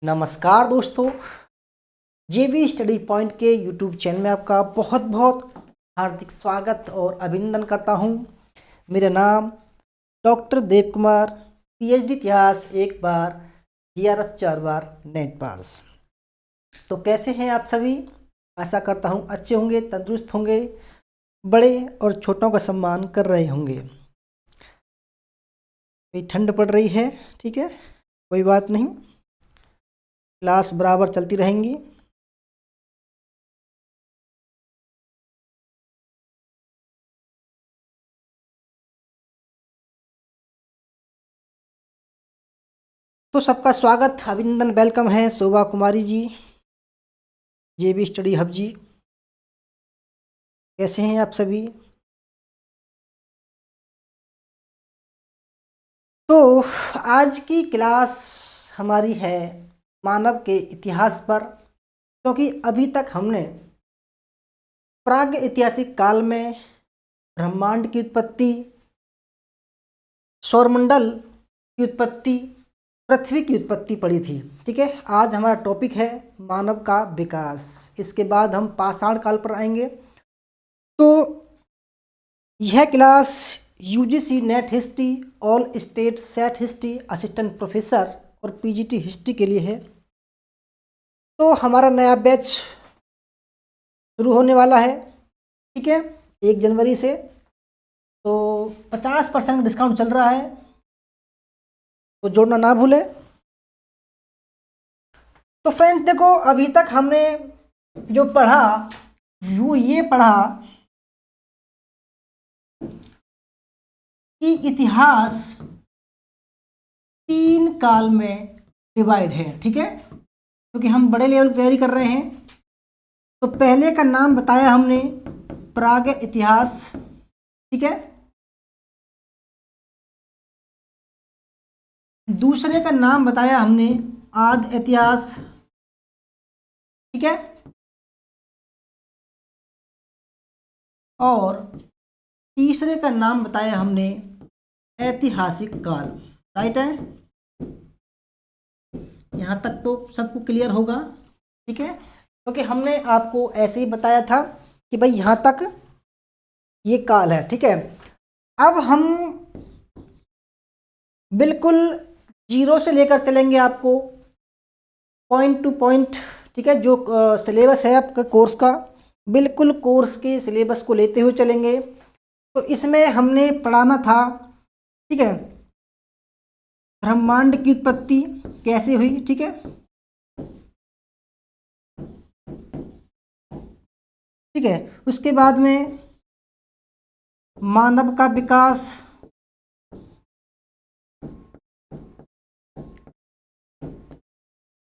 नमस्कार दोस्तों, जेबी study point के यूट्यूब चैनल में आपका बहुत बहुत हार्दिक स्वागत और अभिनंदन करता हूं। मेरा नाम डॉक्टर देव कुमार, पीएचडी इतिहास 1 बार, जीआरएफ 4 बार, नेट पास। तो कैसे हैं आप सभी? आशा करता हूं अच्छे होंगे, तंदुरुस्त होंगे, बड़े और छोटों का सम्मान कर रहे होंगे। ठंड पड़ रही है, ठीक है, कोई बात नहीं, क्लास बराबर चलती रहेंगी। तो सबका स्वागत, अभिनंदन, वेलकम है शोभा कुमारी जी, जेबी स्टडी हब जी। कैसे हैं आप सभी? तो आज की क्लास हमारी है मानव के इतिहास पर, क्योंकि अभी तक हमने प्राग ऐतिहासिक काल में ब्रह्मांड की उत्पत्ति, सौरमंडल की उत्पत्ति, पृथ्वी की उत्पत्ति पढ़ी थी। ठीक है, आज हमारा टॉपिक है मानव का विकास। इसके बाद हम पाषाण काल पर आएंगे। तो यह class UGC net history, all state set history, assistant professor और पीजीटी हिस्ट्री के लिए है। तो हमारा नया बैच शुरू होने वाला है, ठीक है, 1 जनवरी से। तो 50% डिस्काउंट चल रहा है, तो जोड़ना ना भूलें। तो फ्रेंड्स देखो, अभी तक हमने जो पढ़ा वो ये पढ़ा कि इतिहास 3 काल में डिवाइड है। ठीक है, क्योंकि हम बड़े लेवल की तैयारी कर रहे हैं। तो पहले का नाम बताया हमने प्राग इतिहास, ठीक है। दूसरे का नाम बताया हमने आदि इतिहास, ठीक है। और तीसरे का नाम बताया हमने ऐतिहासिक काल। राइट है, यहाँ तक तो सबको क्लियर होगा, ठीक है, क्योंकि हमने आपको ऐसे ही बताया था कि भाई यहाँ तक ये काल है, ठीक है। अब हम बिल्कुल जीरो से लेकर चलेंगे आपको पॉइंट टू पॉइंट, ठीक है। जो सिलेबस है आपका कोर्स का, बिल्कुल कोर्स के सिलेबस को लेते हुए चलेंगे। तो इसमें हमने पढ़ाना था, ठीक है, ब्रह्मांड की उत्पत्ति कैसे हुई, ठीक है, ठीक है। उसके बाद में मानव का विकास,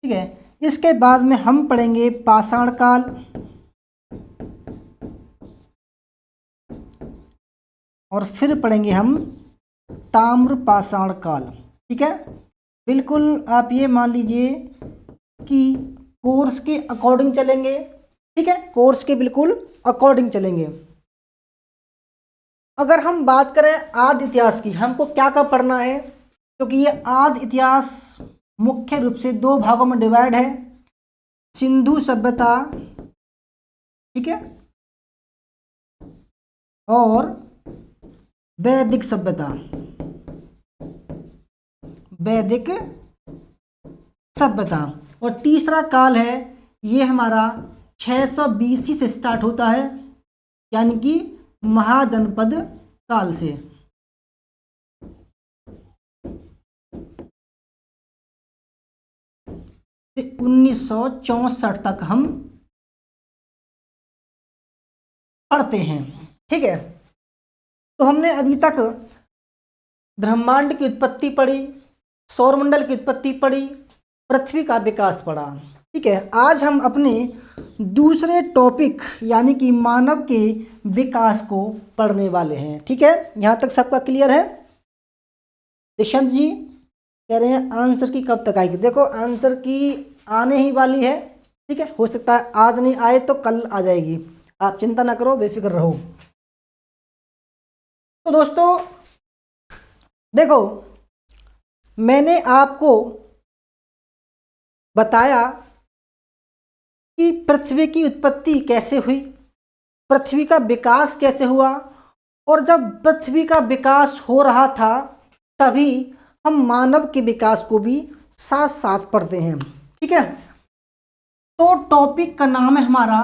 ठीक है। इसके बाद में हम पढ़ेंगे पाषाण काल, और फिर पढ़ेंगे हम ताम्र पाषाण काल, ठीक है। बिल्कुल आप ये मान लीजिए कि कोर्स के अकॉर्डिंग चलेंगे, ठीक है, कोर्स के बिल्कुल अकॉर्डिंग चलेंगे। अगर हम बात करें आदि इतिहास की, हमको क्या क्या पढ़ना है, क्योंकि ये आदि इतिहास मुख्य रूप से 2 भागों में डिवाइड है। सिंधु सभ्यता, ठीक है, और वैदिक सभ्यता, वैदिक सभ्यता। और तीसरा काल है ये हमारा 600 BC से स्टार्ट होता है, यानी कि महाजनपद काल से। तो 1964 तक हम पढ़ते हैं, ठीक है। तो हमने अभी तक ब्रह्मांड की उत्पत्ति पढ़ी, सौरमंडल की उत्पत्ति पढ़ी, पृथ्वी का विकास पढ़ा, ठीक है। आज हम अपने दूसरे टॉपिक यानी कि मानव के विकास को पढ़ने वाले हैं, ठीक है। यहाँ तक सबका क्लियर है? निशंत जी कह रहे हैं आंसर की कब तक आएगी। देखो आंसर की आने ही वाली है, ठीक है, हो सकता है आज नहीं आए तो कल आ जाएगी, आप चिंता ना करो, बेफिक्र रहो। तो दोस्तों देखो, मैंने आपको बताया कि पृथ्वी की उत्पत्ति कैसे हुई, पृथ्वी का विकास कैसे हुआ, और जब पृथ्वी का विकास हो रहा था तभी हम मानव के विकास को भी साथ साथ पढ़ते हैं। ठीक है, तो टॉपिक का नाम है हमारा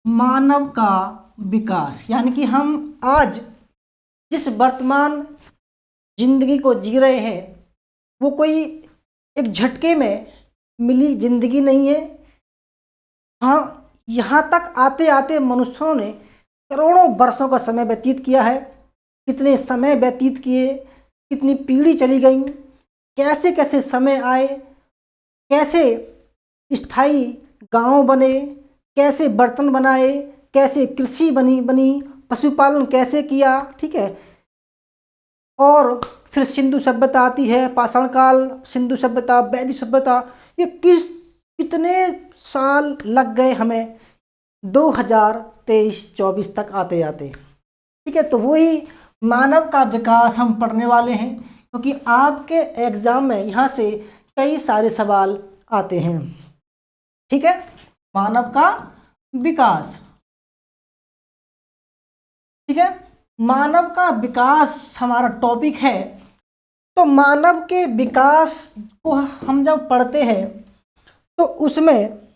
मानव का विकास, यानी कि हम आज जिस वर्तमान जिंदगी को जी रहे हैं वो कोई एक झटके में मिली जिंदगी नहीं है। हाँ, यहाँ तक आते आते मनुष्यों ने करोड़ों वर्षों का समय व्यतीत किया है। कितने समय व्यतीत किए, कितनी पीढ़ी चली गई, कैसे कैसे समय आए, कैसे स्थायी गांव बने, कैसे बर्तन बनाए, कैसे कृषि बनी, पशुपालन कैसे किया। ठीक है, और फिर सिंधु सभ्यता आती है, पाषाण काल, सिंधु सभ्यता, वैदिक सभ्यता। ये कितने साल लग गए हमें 2023-24 तक आते आते। ठीक है, तो वही मानव का विकास हम पढ़ने वाले हैं, क्योंकि आपके एग्जाम में यहाँ से कई सारे सवाल आते हैं। ठीक है, मानव का विकास। ठीक है, मानव का विकास हमारा टॉपिक है। तो मानव के विकास को हम जब पढ़ते हैं तो उसमें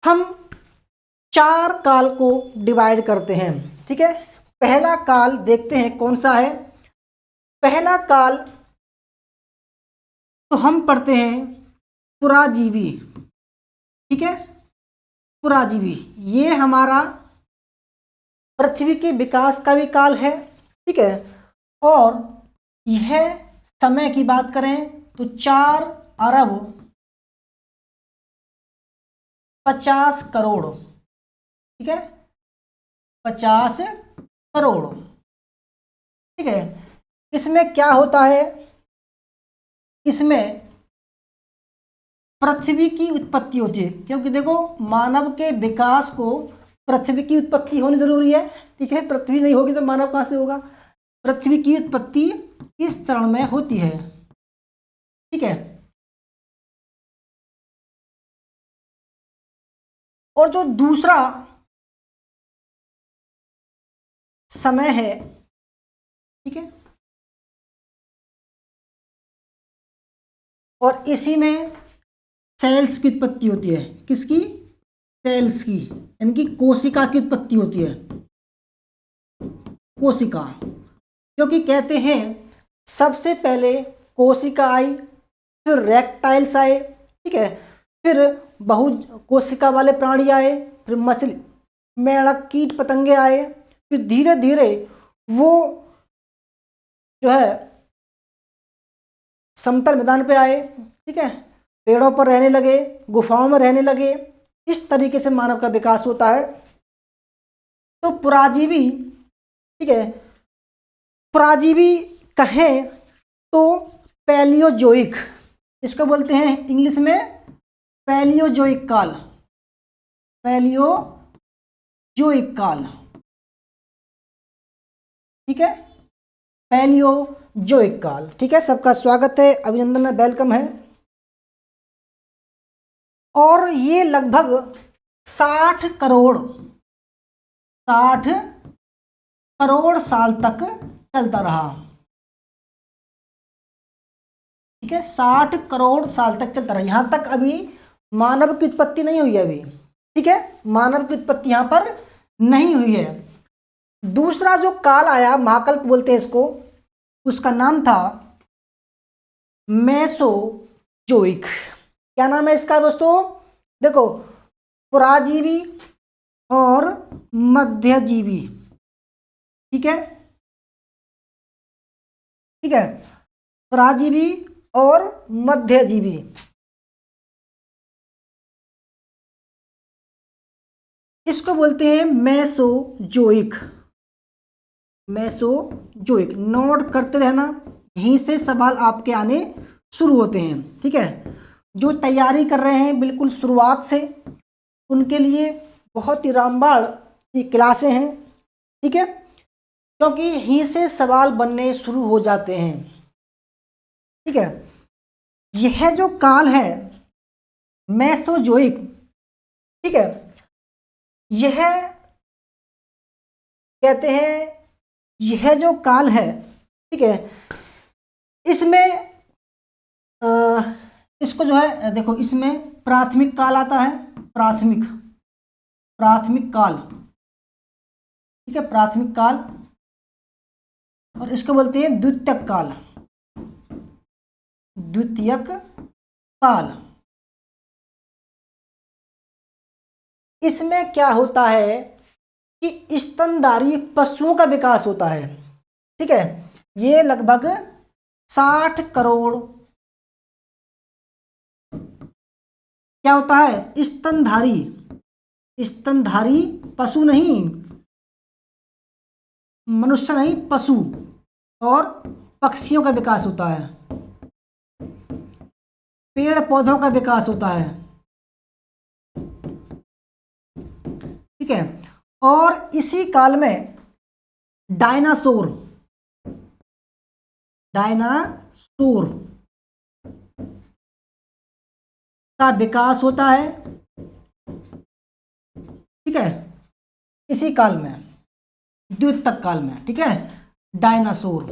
हम 4 काल को डिवाइड करते हैं। ठीक है, पहला काल देखते हैं कौन सा है। पहला काल तो हम पढ़ते हैं पुराजीवी। ठीक है, पुराजीवी ये हमारा पृथ्वी के विकास का भी काल है। ठीक है, और यह समय की बात करें तो 4 अरब 50 करोड़। ठीक है, 50 करोड़। ठीक है, इसमें क्या होता है, इसमें पृथ्वी की उत्पत्ति होती है, क्योंकि देखो मानव के विकास को पृथ्वी की उत्पत्ति होनी जरूरी है। ठीक है, पृथ्वी नहीं होगी तो मानव कहाँ से होगा। पृथ्वी की उत्पत्ति इस चरण में होती है। ठीक है, और जो दूसरा समय है, ठीक है, और इसी में सेल्स की उत्पत्ति होती है। किसकी? सेल्स की, यानी कि कोशिका की उत्पत्ति होती है। कोशिका, क्योंकि कहते हैं सबसे पहले कोशिका आई, फिर रेप्टाइल्स आए। ठीक है, फिर बहु कोशिका वाले प्राणी आए, फिर मछली, मेंढक, कीट पतंगे आए, फिर धीरे धीरे वो जो है समतल मैदान पे आए। ठीक है, पेड़ों पर रहने लगे, गुफाओं में रहने लगे। इस तरीके से मानव का विकास होता है। तो पुराजीवी, ठीक है, पुराजीवी कहें तो पैलियोजोइक, इसको बोलते हैं इंग्लिश में पैलियोजोइक काल। पैलियोजोइक काल, ठीक है, पैलियोजोइक काल। ठीक है, सबका स्वागत है, अभिनंदन है, वेलकम है। और ये लगभग 60 करोड़ साल तक चलता रहा। ठीक है, 60 करोड़ साल तक चलता रहा। यहां तक अभी मानव की उत्पत्ति नहीं हुई है अभी। ठीक है, मानव की उत्पत्ति यहां पर नहीं हुई है। दूसरा जो काल आया, महाकल्प बोलते हैं इसको, उसका नाम था मेसोजोइक। क्या नाम है इसका दोस्तों? देखो, पुराजीवी और मध्यजीवी। ठीक है, ठीक है, पुराजीवी और मध्यजीवी। इसको बोलते हैं मेसोजोइक। मेसोजोइक, नोट करते रहना, यहीं से सवाल आपके आने शुरू होते हैं। ठीक है, जो तैयारी कर रहे हैं बिल्कुल शुरुआत से, उनके लिए बहुत ही रामबाण ये क्लासें हैं। ठीक है, क्योंकि यहीं से सवाल बनने शुरू हो जाते हैं। ठीक है, यह जो काल है मेसोजोइक, ठीक है, यह कहते हैं, यह जो काल है, ठीक है, इसमें इसको जो है देखो, इसमें प्राथमिक काल आता है, प्राथमिक काल, ठीक है, प्राथमिक काल, और इसको बोलते हैं द्वितीयक काल, द्वितीयक काल। इसमें क्या होता है कि स्तनधारी पशुओं का विकास होता है, ठीक है, ये लगभग 60 करोड़, क्या होता है, स्तनधारी, स्तनधारी पशु नहीं, मनुष्य नहीं, पशु और पक्षियों का विकास होता है, पेड़ पौधों का विकास होता है, ठीक है, और इसी काल में डायनासोर का विकास होता है, ठीक है, इसी काल में, द्वितीयक काल में, ठीक है, डायनासोर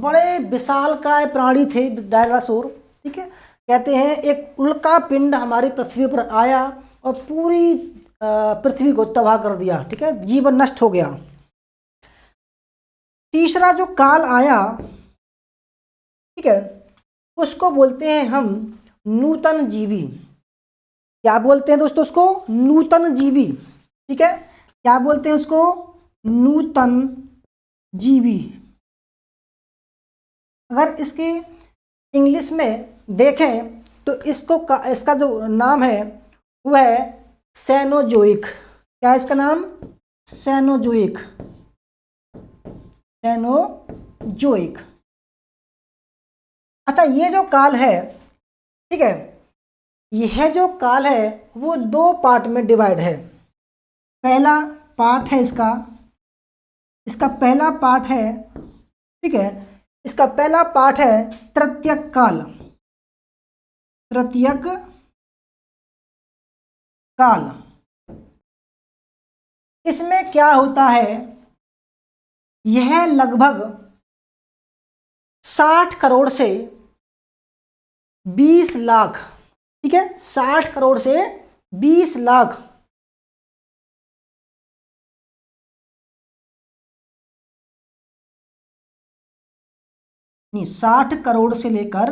बड़े विशालकाय प्राणी थे डायनासोर, ठीक है, कहते हैं एक उल्का पिंड हमारी पृथ्वी पर आया और पूरी पृथ्वी को तबाह कर दिया, ठीक है, जीवन नष्ट हो गया। तीसरा जो काल आया, ठीक है, उसको बोलते हैं हम नूतन जीवी। क्या बोलते हैं दोस्तों उसको? नूतन जीवी, ठीक है, क्या बोलते हैं उसको? नूतन जीवी। अगर इसकी इंग्लिश में देखें तो इसका जो नाम है वह है सेनोजोइक। क्या है इसका नाम? Cenozoic, Cenozoic. अच्छा, ये जो काल है, ठीक है, यह जो काल है वो 2 पार्ट में डिवाइड है। पहला पार्ट है इसका पहला पार्ट है, ठीक है, इसका पहला पार्ट है तृतीयक काल, तृतीयक काल। इसमें क्या होता है, यह लगभग 60 करोड़ से 20 लाख, ठीक है, 60 करोड़ से 20 लाख नहीं, 60 करोड़ से लेकर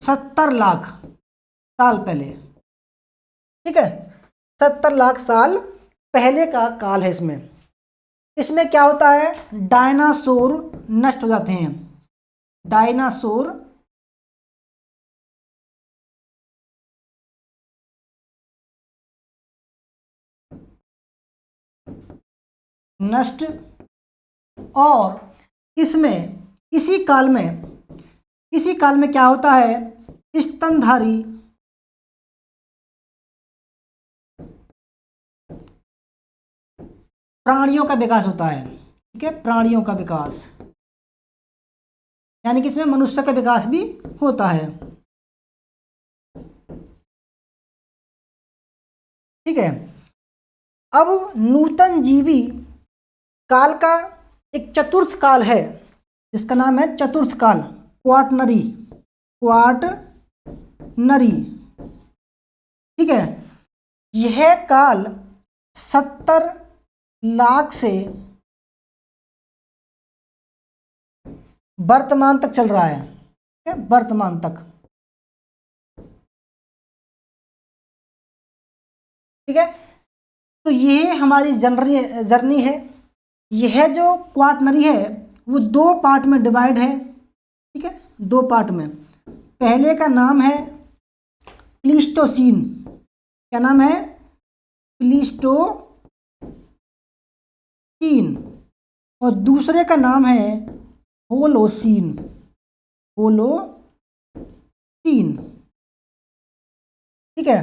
70 लाख साल पहले, ठीक है, 70 लाख साल पहले का काल है। इसमें क्या होता है, डायनासोर नष्ट हो जाते हैं, डायनासोर नष्ट, और इसी काल में क्या होता है, स्तनधारी प्राणियों का विकास होता है, ठीक है, प्राणियों का विकास, यानी कि इसमें मनुष्य का विकास भी होता है, ठीक है। अब नूतन जीवी काल का एक चतुर्थ काल है, जिसका नाम है चतुर्थ काल, क्वाटरनरी, ठीक है। यह काल 70 लाख से वर्तमान तक चल रहा है, ठीक है, वर्तमान तक, ठीक है। तो ये हमारी जर्नी है। यह जो क्वाटरनरी है वो 2 पार्ट में डिवाइड है, ठीक है, 2 पार्ट में। पहले का नाम है प्लीस्टोसीन, क्या नाम है? प्लीस्टोसीन। और दूसरे का नाम है होलोसीन, ठीक है।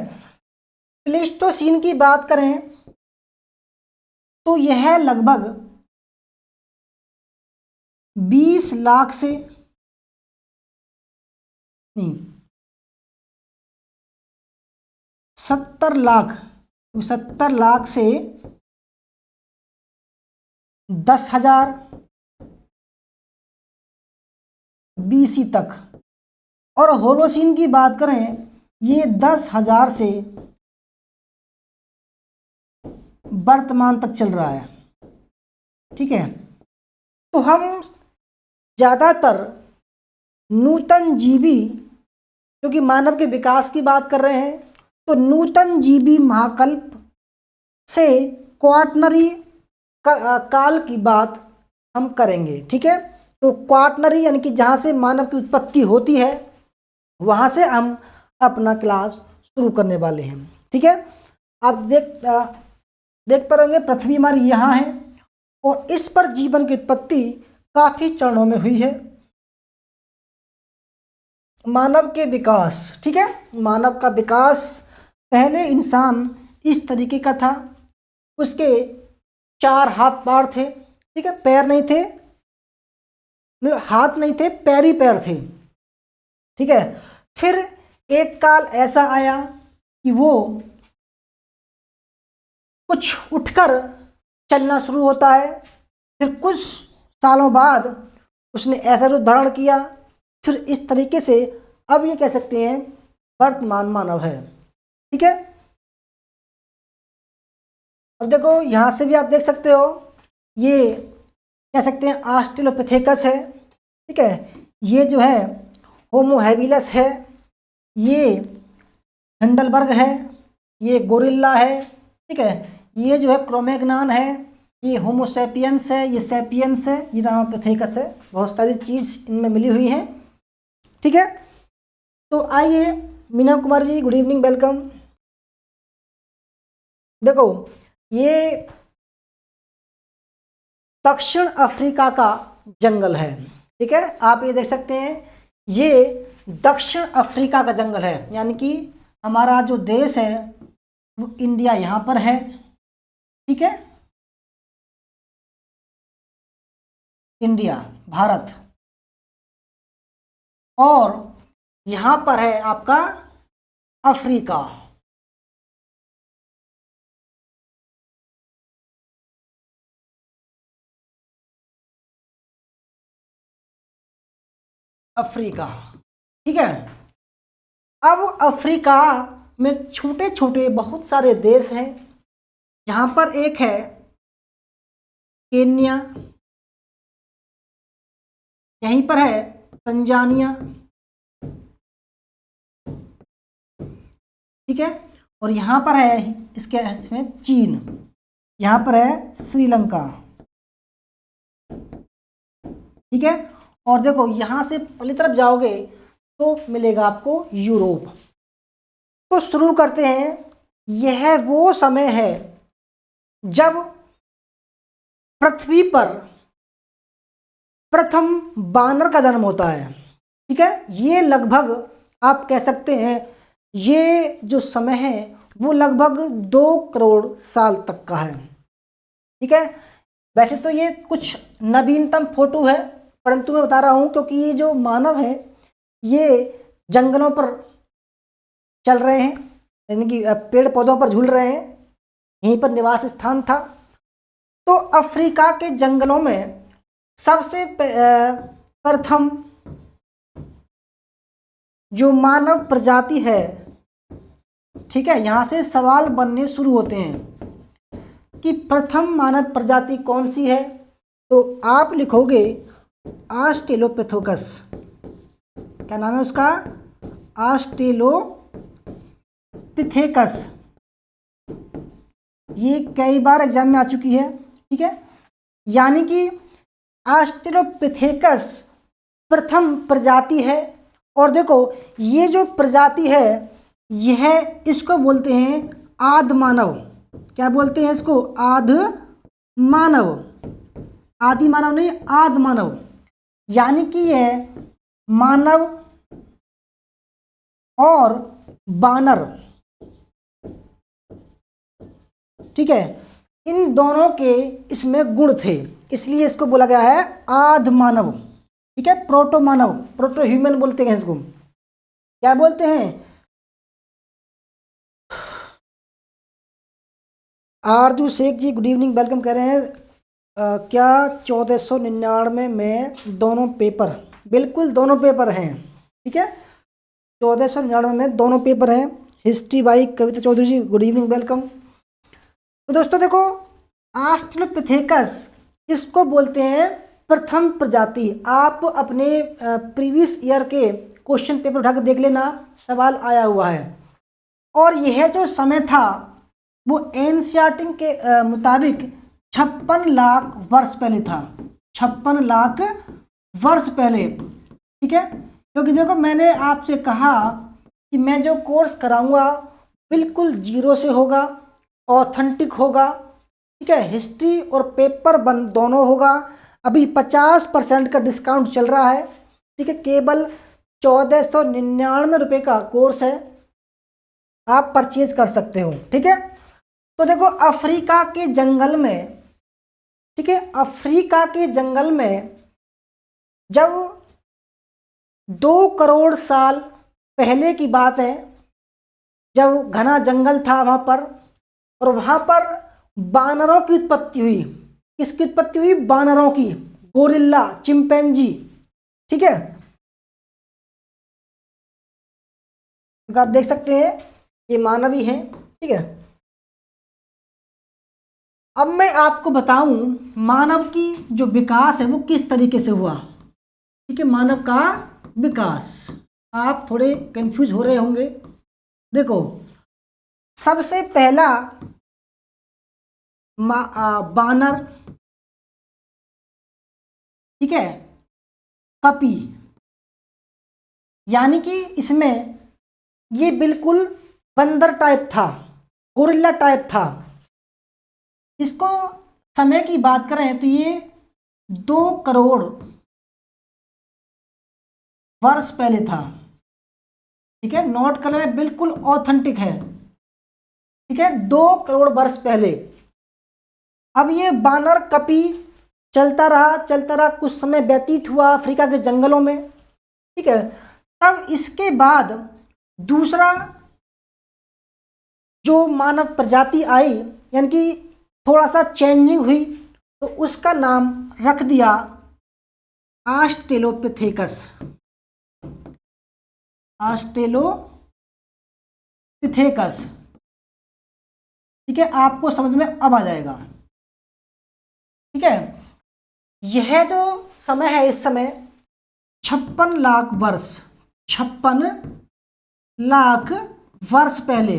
प्लेस्टोसीन की बात करें तो यह लगभग 20 लाख से नहीं 70 लाख से 10,000 BC तक, और होलोसीन की बात करें ये 10,000 से वर्तमान तक चल रहा है। ठीक है, तो हम ज़्यादातर नूतन जीवी, क्योंकि मानव के विकास की बात कर रहे हैं, तो नूतन जीवी महाकल्प से क्वाटरनरी काल की बात हम करेंगे। ठीक है, तो क्वाटरनरी यानी कि जहाँ से मानव की उत्पत्ति होती है वहाँ से हम अपना क्लास शुरू करने वाले हैं। ठीक है, आप देख पा रहे होंगे पृथ्वी हमारी यहाँ है और इस पर जीवन की उत्पत्ति काफ़ी चरणों में हुई है। मानव के विकास, ठीक है, मानव का विकास, पहले इंसान इस तरीके का था, उसके 4 हाथ पैर थे। ठीक है, पैर नहीं थे, हाथ नहीं थे, पैर ही पैर थे। ठीक है, फिर एक काल ऐसा आया कि वो कुछ उठकर चलना शुरू होता है, फिर कुछ सालों बाद उसने ऐसा रूप धारण किया, फिर इस तरीके से अब ये कह सकते हैं वर्तमान मानव है। ठीक है, अब देखो यहाँ से भी आप देख सकते हो, ये कह सकते हैं ऑस्ट्रेलोपिथेकस है। ठीक है, ये जो है होमो हैबिलस है, ये हिंडलबर्ग है, ये गोरिल्ला है। ठीक है, ये जो है क्रोमैग्नॉन है, ये होमो सैपियंस है, ये सैपियंस है, ये रामापिथेकस है। बहुत सारी चीज़ इनमें मिली हुई हैं। ठीक है, तो आइए Meena Kumar ji, good evening, welcome. देखो ये दक्षिण अफ्रीका का जंगल है। ठीक है, आप ये देख सकते हैं, ये दक्षिण अफ्रीका का जंगल है, यानी कि हमारा जो देश है वो इंडिया यहाँ पर है। ठीक है, इंडिया, भारत, और यहाँ पर है आपका अफ्रीका। अफ्रीका, ठीक है। अब अफ्रीका में छोटे छोटे बहुत सारे देश हैं, जहाँ पर एक है केन्या, यहीं पर है तंजानिया, ठीक है, और यहाँ पर है इसमें चीन, यहाँ पर है श्रीलंका, ठीक है। और देखो यहाँ से पहली तरफ जाओगे तो मिलेगा आपको यूरोप। तो शुरू करते हैं, यह वो समय है जब पृथ्वी पर प्रथम बानर का जन्म होता है। ठीक है, ये लगभग आप कह सकते हैं ये जो समय है वो लगभग 2 करोड़ साल तक का है। ठीक है, वैसे तो ये कुछ नवीनतम फोटो है, परंतु मैं बता रहा हूँ क्योंकि ये जो मानव है ये जंगलों पर चल रहे हैं, यानी कि पेड़ पौधों पर झूल रहे हैं, यहीं पर निवास स्थान था। तो अफ्रीका के जंगलों में सबसे प्रथम जो मानव प्रजाति है, ठीक है, यहाँ से सवाल बनने शुरू होते हैं कि प्रथम मानव प्रजाति कौन सी है। तो आप लिखोगे ऑस्ट्रेलोपिथेकस, क्या नाम है उसका, ऑस्ट्रेलोपिथेकस। ये कई बार एग्जाम में आ चुकी है, ठीक है। यानी कि ऑस्ट्रेलोपिथेकस प्रथम प्रजाति है। और देखो ये जो प्रजाति है यह इसको बोलते हैं आदि मानव। क्या बोलते हैं इसको, आदि मानव, आदि मानव नहीं, आदि मानव। यानी कि यह मानव और बानर ठीक है, इन दोनों के इसमें गुण थे, इसलिए इसको बोला गया है आध मानव। ठीक है, प्रोटो मानव, प्रोटो ह्यूमन बोलते हैं इसको, क्या बोलते हैं? आरजू शेख जी गुड इवनिंग, वेलकम कर रहे हैं। क्या 1499 में दोनों पेपर? बिल्कुल दोनों पेपर हैं। ठीक है, 1499 में दोनों पेपर हैं। History by Kavita Chaudhary ji good evening, welcome. तो दोस्तों देखो, ऑस्ट्रेलोपिथेकस इसको बोलते हैं प्रथम प्रजाति। आप अपने प्रीवियस ईयर के क्वेश्चन पेपर उठा कर देख लेना, सवाल आया हुआ है। और यह जो समय था वो एनसीईआरटी के मुताबिक 56 लाख वर्ष पहले था, 56 लाख वर्ष पहले। ठीक है, क्योंकि देखो मैंने आपसे कहा कि मैं जो कोर्स कराऊंगा बिल्कुल जीरो से होगा, ऑथेंटिक होगा। ठीक है, हिस्ट्री और पेपर बन दोनों होगा। अभी 50% का डिस्काउंट चल रहा है। ठीक है, केवल 1499 रुपये का कोर्स है, आप परचेज कर सकते हो। ठीक है, तो देखो अफ्रीका के जंगल में, ठीक है, अफ्रीका के जंगल में जब 2 करोड़ साल पहले की बात है, जब घना जंगल था वहाँ पर, और वहाँ पर बानरों की उत्पत्ति हुई। किसकी उत्पत्ति हुई? बानरों की, गोरिल्ला, चिंपैंजी। ठीक है, तो आप देख सकते हैं ये मानवी हैं। ठीक है, अब मैं आपको बताऊं मानव की जो विकास है वो किस तरीके से हुआ। ठीक है, मानव का विकास, आप थोड़े कंफ्यूज हो रहे होंगे। देखो, सबसे पहला बानर, ठीक है, कपी, यानी कि इसमें ये बिल्कुल बंदर टाइप था, गोरिल्ला टाइप था। इसको समय की बात करें तो ये 2 करोड़ वर्ष पहले था। ठीक है, नोट कर लेना, बिल्कुल ऑथेंटिक है। ठीक है, 2 करोड़ वर्ष पहले। अब ये बानर कपी चलता रहा, कुछ समय व्यतीत हुआ अफ्रीका के जंगलों में। ठीक है, तब इसके बाद दूसरा जो मानव प्रजाति आई, यानी कि थोड़ा सा चेंजिंग हुई, तो उसका नाम रख दिया ऑस्ट्रेलोपिथेकस। ऑस्ट्रेलोपिथेकस। ठीक है, आपको समझ में अब आ जाएगा। ठीक है, यह जो समय है, इस समय 56 लाख वर्ष, 56 लाख वर्ष पहले।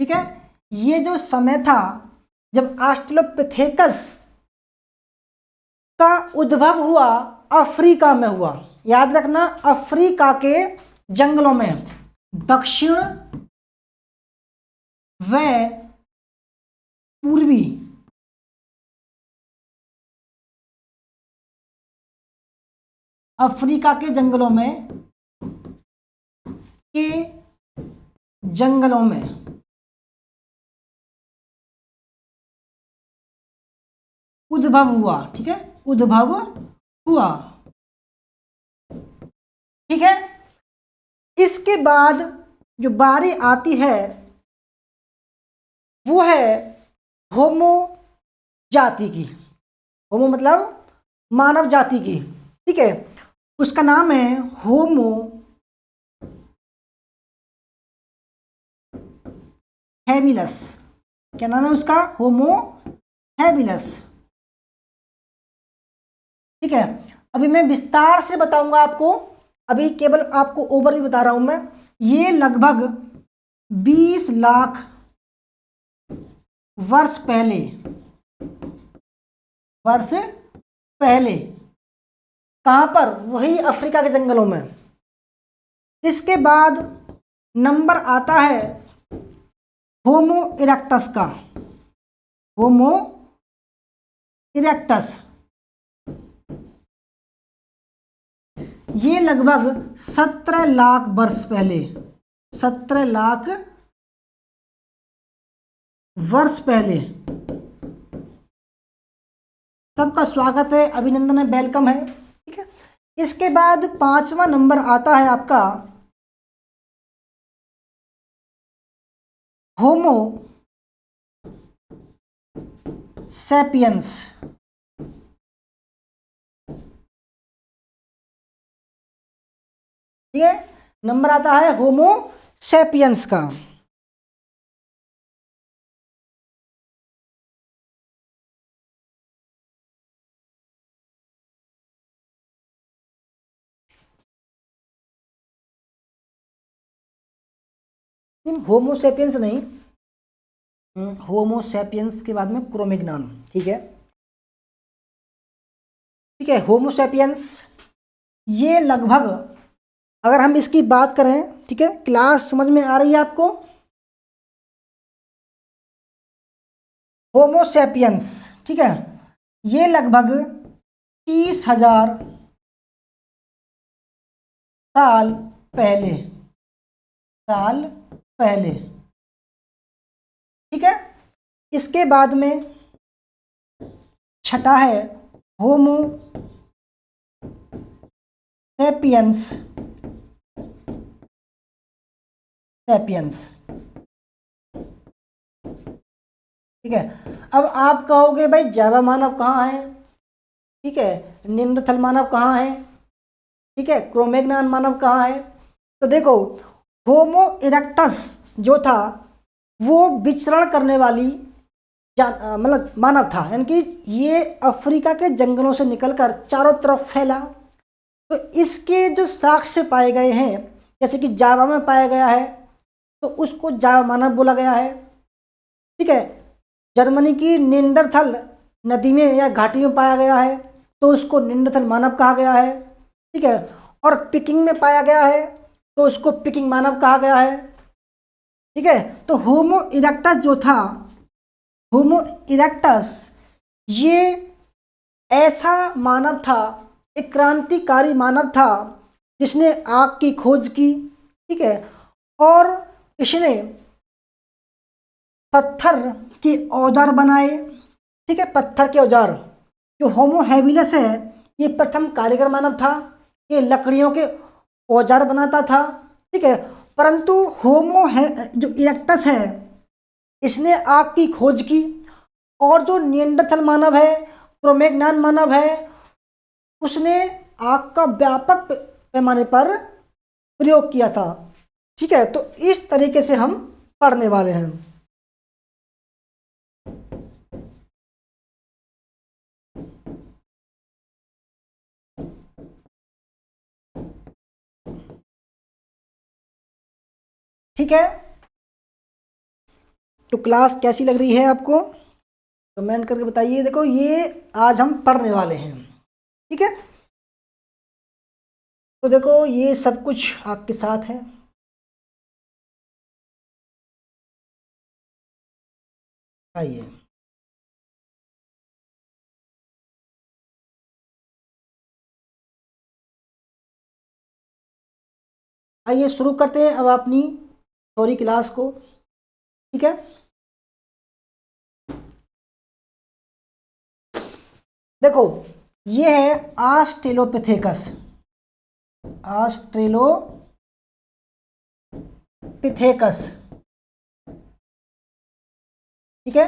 ठीक है, ये जो समय था जब ऑस्ट्रेलोपिथेकस का उद्भव हुआ, अफ्रीका में हुआ। याद रखना, अफ्रीका के जंगलों में, दक्षिण व पूर्वी अफ्रीका के जंगलों में, उद्भव हुआ। ठीक है, उद्भव हुआ। ठीक है, इसके बाद जो बारी आती है वो है होमो जाति की। होमो मतलब मानव जाति की। ठीक है, उसका नाम है होमो हैबिलस। क्या नाम है उसका? होमो हैबिलस। ठीक है, अभी मैं विस्तार से बताऊंगा आपको, अभी केवल आपको ओवरव्यू बता रहा हूं मैं। ये लगभग 20 लाख वर्ष पहले कहां पर? वही अफ्रीका के जंगलों में। इसके बाद नंबर आता है होमो इरेक्टस का। होमो इरेक्टस ये लगभग 17 लाख वर्ष पहले, 17 लाख वर्ष पहले। सबका स्वागत है, अभिनंदन है, वेलकम है। ठीक है, इसके बाद 5वां नंबर आता है आपका होमो सैपियंस। ठीक है, नंबर आता है होमो सैपियंस का। होमोसेपियंस नहीं, होमोसेपियंस के बाद में क्रोमेग्नॉन। ठीक है, ठीक है, होमोसेपियंस ये लगभग, अगर हम इसकी बात करें, ठीक है, क्लास समझ में आ रही है आपको? होमोसेपियंस, ठीक है, ये लगभग 30,000 साल पहले, साल पहले। ठीक है, इसके बाद में छठा है होमो सैपियंस, सैपियंस। ठीक है, अब आप कहोगे भाई जावा मानव कहाँ है? ठीक है, निम्नथल मानव कहाँ है? ठीक है, क्रोमेग्नान मानव कहाँ है? तो देखो, होमो इरेक्टस जो था वो विचरण करने वाली मतलब मानव था, यानी कि ये अफ्रीका के जंगलों से निकलकर चारों तरफ फैला। तो इसके जो साक्ष्य पाए गए हैं, जैसे कि जावा में पाया गया है तो उसको जावा मानव बोला गया है। ठीक है, जर्मनी की निंडरथल नदी में या घाटी में पाया गया है तो उसको निंडरथल मानव कहा गया है। ठीक है, और पिकिंग में पाया गया है तो उसको पिकिंग मानव कहा गया है। ठीक है, तो होमो इरेक्टस जो था, होमो इरेक्टस ये ऐसा मानव था, एक क्रांतिकारी मानव था जिसने आग की खोज की। ठीक है, और इसने पत्थर के औजार बनाए। ठीक है, पत्थर के औजार। जो होमो हैबिलस है ये प्रथम कारीगर मानव था, ये लकड़ियों के औजार बनाता था। ठीक है, परंतु होमो है जो इरेक्टस है इसने आग की खोज की, और जो निएंडरथल मानव है, क्रोमेग्नान मानव है, उसने आग का व्यापक पैमाने पर प्रयोग किया था। ठीक है, तो इस तरीके से हम पढ़ने वाले हैं। ठीक है, तो क्लास कैसी लग रही है आपको? कमेंट करके बताइए। देखो, ये आज हम पढ़ने वाले हैं। ठीक है, तो देखो ये सब कुछ आपके साथ है। आइए, आइए शुरू करते हैं अब अपनी थ्योरी क्लास को। ठीक है, देखो ये है ऑस्ट्रेलोपिथेकस, ऑस्ट्रेलोपिथेकस। ठीक है,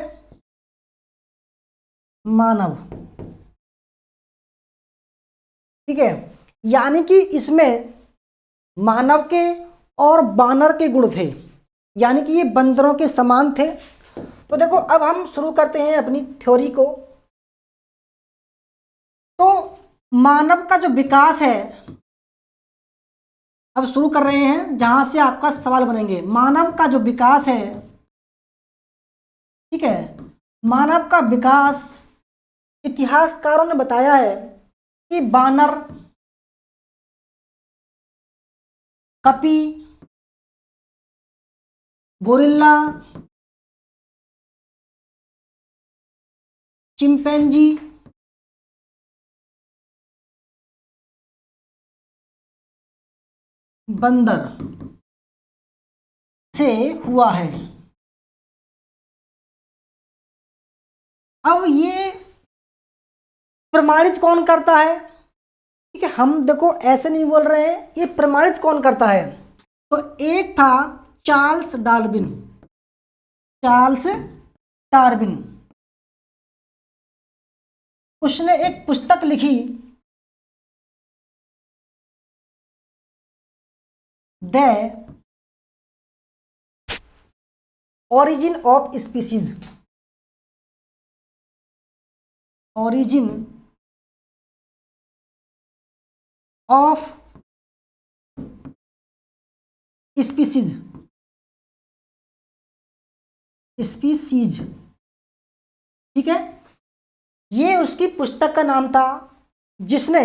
मानव। ठीक है, यानी कि इसमें मानव के और बानर के गुण थे, यानी कि ये बंदरों के समान थे। तो देखो अब हम शुरू करते हैं अपनी थ्योरी को। तो मानव का जो विकास है, अब शुरू कर रहे हैं जहां से आपका सवाल बनेंगे। मानव का जो विकास है, ठीक है, मानव का विकास इतिहासकारों ने बताया है कि बानर, कपी, गोरिल्ला, चिंपैंजी, बंदर से हुआ है। अब ये प्रमाणित कौन करता है? ठीक है, हम देखो ऐसे नहीं बोल रहे हैं, ये प्रमाणित कौन करता है? तो एक था चार्ल्स डार्विन। चार्ल्स डार्विन, उसने एक पुस्तक लिखी, the origin of species. Origin of species, species, ठीक है, ये उसकी पुस्तक का नाम था, जिसने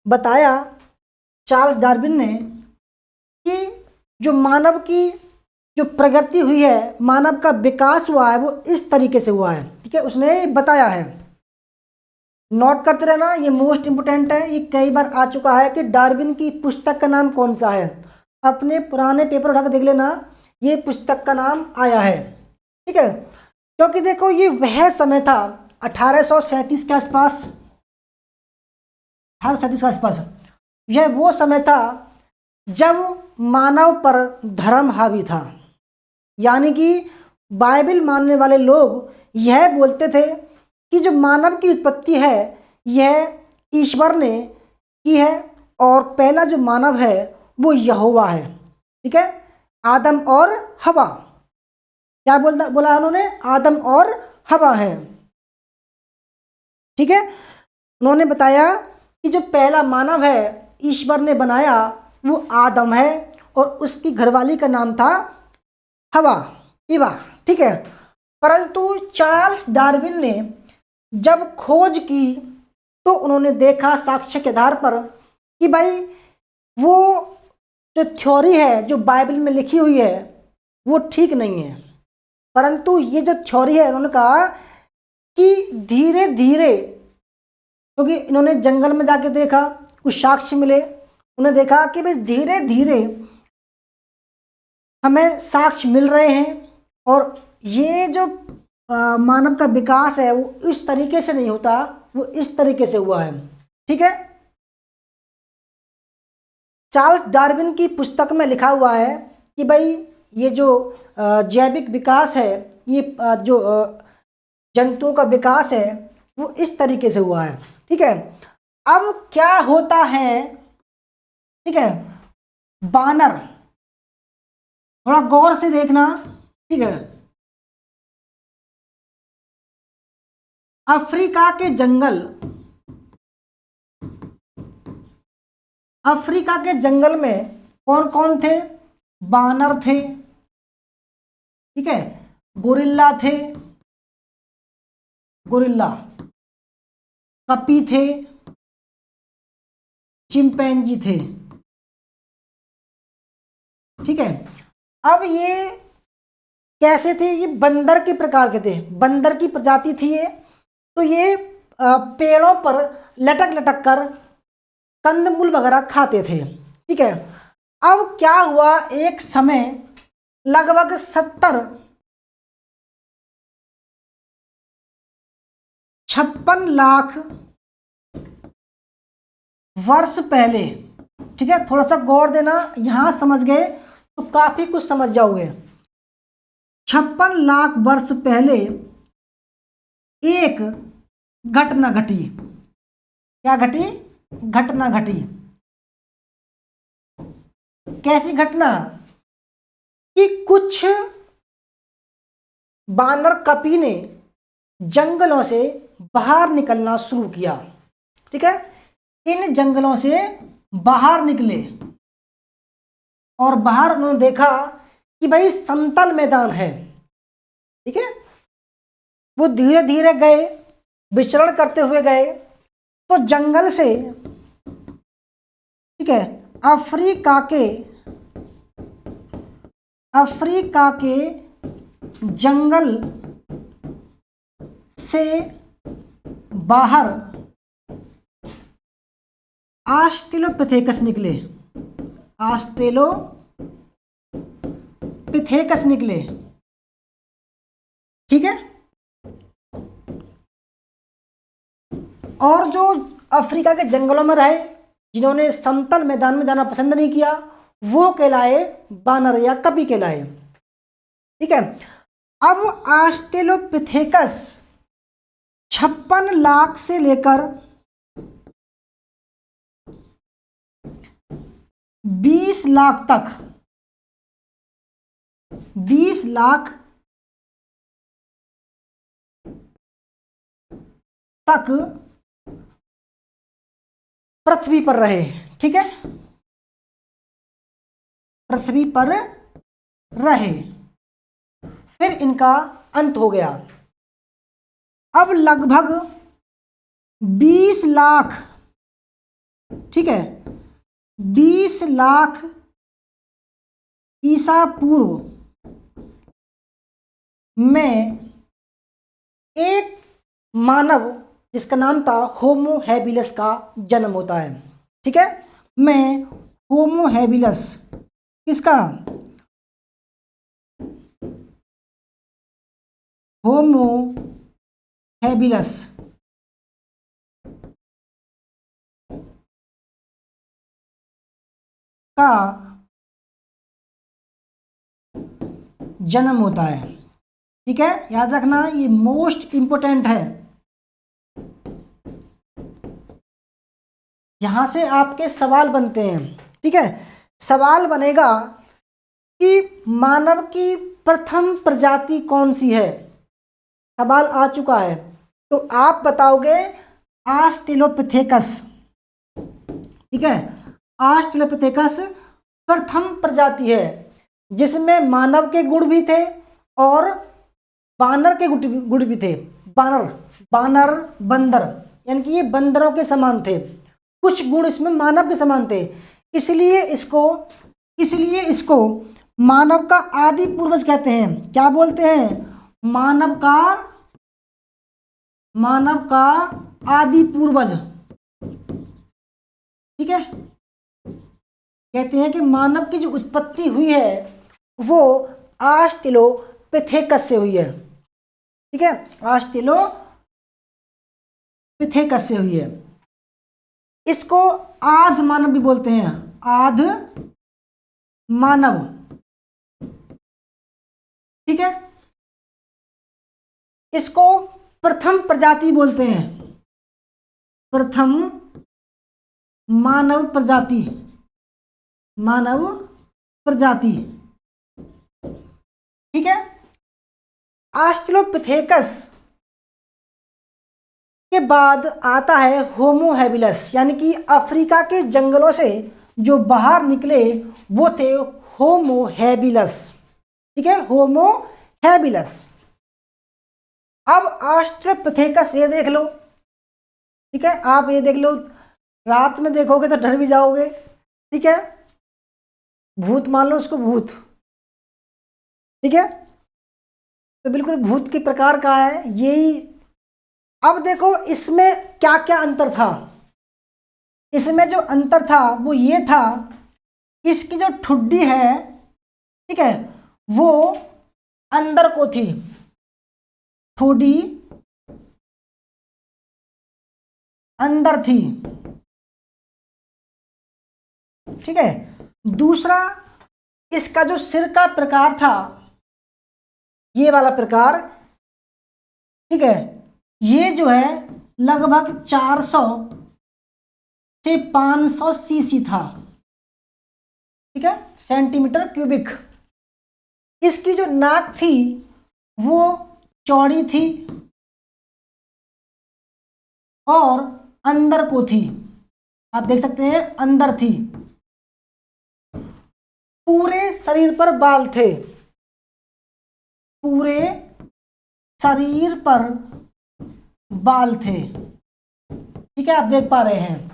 बताया, चार्ल्स डार्विन ने, कि जो मानव की जो प्रगति हुई है, मानव का विकास हुआ है, वो इस तरीके से हुआ है। ठीक है, उसने बताया है। नोट करते रहना, ये मोस्ट इंपोर्टेंट है, ये कई बार आ चुका है कि डार्विन की पुस्तक का नाम कौन सा है। अपने पुराने पेपर उठा कर देख लेना, ये पुस्तक का नाम आया है। ठीक है, क्योंकि देखो ये वह समय था 1837 के आसपास, 1837 के आसपास, यह वो समय था जब मानव पर धर्म हावी था। यानी कि बाइबल मानने वाले लोग यह बोलते थे कि जो मानव की उत्पत्ति है यह ईश्वर ने की है, और पहला जो मानव है वो यहोवा है। ठीक है, आदम और हवा, क्या बोला उन्होंने? आदम और हवा है। ठीक है, उन्होंने बताया कि जो पहला मानव है ईश्वर ने बनाया वो आदम है, और उसकी घरवाली का नाम था हवा, इवा। ठीक है, परंतु चार्ल्स डार्विन ने जब खोज की तो उन्होंने देखा साक्ष्य के आधार पर कि भाई वो जो थ्योरी है जो बाइबल में लिखी हुई है वो ठीक नहीं है। परंतु ये जो थ्योरी है, उन्होंने कहा कि धीरे धीरे, क्योंकि इन्होंने जंगल में जाके देखा, कुछ साक्ष्य मिले, उन्हें देखा कि भाई धीरे धीरे हमें साक्ष्य मिल रहे हैं, और ये जो मानव का विकास है वो इस तरीके से नहीं होता, वो इस तरीके से हुआ है। ठीक है, चार्ल्स डार्विन की पुस्तक में लिखा हुआ है कि भाई ये जो जैविक विकास है, ये जो जंतुओं का विकास है वो इस तरीके से हुआ है। ठीक है, अब क्या होता है? ठीक है, बानर, थोड़ा गौर से देखना। ठीक है, अफ्रीका के जंगल, अफ्रीका के जंगल में कौन कौन थे? बानर थे, ठीक है, गोरिल्ला थे, गोरिल्ला, कपी थे, चिंपैंजी थे। ठीक है, अब ये कैसे थे? ये बंदर के प्रकार के थे, बंदर की प्रजाति थी ये। तो ये पेड़ों पर लटक लटक कर कंदमूल वगैरह खाते थे। ठीक है, अब क्या हुआ, एक समय लगभग 56 लाख वर्ष पहले, ठीक है, थोड़ा सा गौर देना, यहां समझ गए तो काफी कुछ समझ जाओगे। 56 लाख वर्ष पहले एक घटना घटी। क्या घटी? घटना घटी। कैसी घटना? कि कुछ बानर कपी ने जंगलों से बाहर निकलना शुरू किया। ठीक है, इन जंगलों से बाहर निकले और बाहर उन्होंने देखा कि भाई समतल मैदान है। ठीक है, वो धीरे धीरे गए, विचरण करते हुए गए, तो जंगल से, ठीक है, अफ्रीका के जंगल से बाहर ऑस्ट्रेलोपिथेकस निकले, ऑस्ट्रेलोपिथेकस निकले। ठीक है, और जो अफ्रीका के जंगलों में रहे, जिन्होंने समतल मैदान में जाना पसंद नहीं किया, वो कहलाए बानर या कपी कहलाए। ठीक है, अब ऑस्ट्रेलोपिथेकस 56 लाख से लेकर 20 लाख तक, 20 लाख तक पृथ्वी पर रहे। ठीक है, पृथ्वी पर रहे, फिर इनका अंत हो गया। अब लगभग 20 लाख, ठीक है, 20 लाख ईसा पूर्व में एक मानव जिसका नाम था होमो हैबिलस का जन्म होता है। ठीक है, मैं होमो हैबिलस, किसका? होमो हैबिलस का जन्म होता है। ठीक है, याद रखना, ये मोस्ट इंपोर्टेंट है, यहां से आपके सवाल बनते हैं। ठीक है, सवाल बनेगा कि मानव की प्रथम प्रजाति कौन सी है, सवाल आ चुका है, तो आप बताओगे ऑस्ट्रेलोपिथेकस। ठीक है, ऑस्ट्रेलोपिथेकस प्रथम प्रजाति है जिसमें मानव के गुण भी थे और बानर के गुण भी थे। बानर बंदर, यानी कि ये बंदरों के समान थे, कुछ गुण इसमें मानव के समान थे, इसलिए इसको मानव का आदि पूर्वज कहते हैं। क्या बोलते हैं? मानव का आदि पूर्वज। ठीक है, कहते हैं कि मानव की जो उत्पत्ति हुई है वो ऑस्ट्रेलोपिथेकस से हुई है। ठीक है, ऑस्ट्रेलोपिथेकस से हुई है। इसको आध मानव भी बोलते हैं, आध मानव। ठीक है, इसको प्रथम प्रजाति बोलते हैं, प्रथम मानव प्रजाति, मानव प्रजाति। ठीक है, ऑस्ट्रेलोपिथेकस के बाद आता है होमो हैबिलस, यानी कि अफ्रीका के जंगलों से जो बाहर निकले वो थे होमो हैबिलस। ठीक है, होमो हैबिलस। अब ऑस्ट्रेलोपिथेकस ये देख लो। ठीक है, आप ये देख लो, रात में देखोगे तो डर भी जाओगे। ठीक है, भूत मान लो उसको, भूत। ठीक है, तो बिल्कुल भूत के प्रकार का है यही। अब देखो इसमें क्या क्या अंतर था। इसमें जो अंतर था वो ये था, इसकी जो ठुड्डी है, ठीक है, वो अंदर को थी, ठुड्डी अंदर थी। ठीक है, दूसरा इसका जो सिर का प्रकार था, ये वाला प्रकार, ठीक है, ये जो है लगभग 400 से 500 सीसी था। ठीक है, सेंटीमीटर क्यूबिक। इसकी जो नाक थी वो चौड़ी थी और अंदर को थी, आप देख सकते हैं अंदर थी। पूरे शरीर पर बाल थे, पूरे शरीर पर बाल थे। ठीक है, आप देख पा रहे हैं।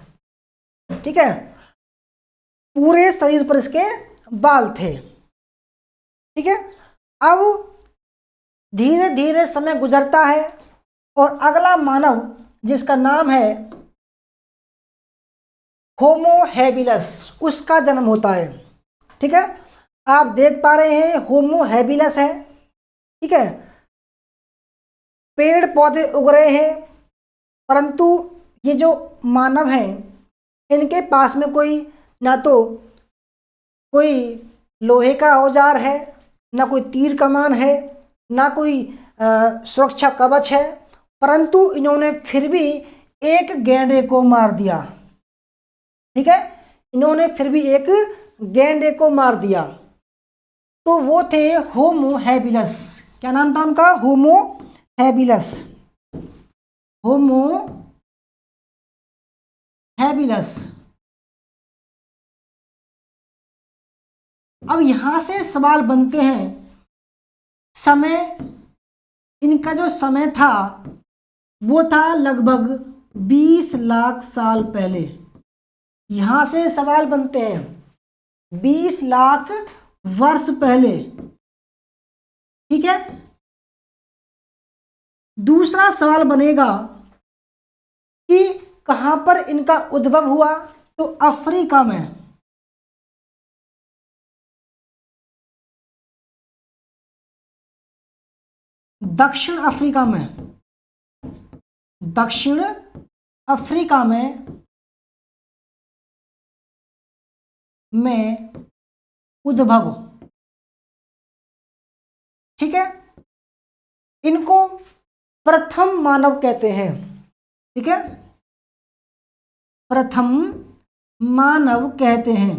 ठीक है, पूरे शरीर पर इसके बाल थे। ठीक है, अब धीरे धीरे समय गुजरता है और अगला मानव जिसका नाम है होमो हैबिलस, उसका जन्म होता है। ठीक है, आप देख पा रहे हैं होमो हैबिलस है। ठीक है, पेड़ पौधे उग रहे हैं, परंतु ये जो मानव हैं इनके पास में कोई ना तो कोई लोहे का औजार है, ना कोई तीर कमान है, ना कोई सुरक्षा कवच है, परंतु इन्होंने फिर भी एक गैंडे को मार दिया। ठीक है, इन्होंने फिर भी एक गैंडे को मार दिया। तो वो थे होमो हैबिलस। क्या नाम था उनका? होमो हैबिलस। होमो हैबिलस। अब यहां से सवाल बनते हैं, समय, इनका जो समय था वो था लगभग 20 लाख साल पहले। यहां से सवाल बनते हैं 20 लाख वर्ष पहले। ठीक है, दूसरा सवाल बनेगा कि कहां पर इनका उद्भव हुआ? तो अफ्रीका में। दक्षिण अफ्रीका में, दक्षिण अफ्रीका में उद्भव। ठीक है, इनको प्रथम मानव कहते हैं। ठीक है, प्रथम मानव कहते हैं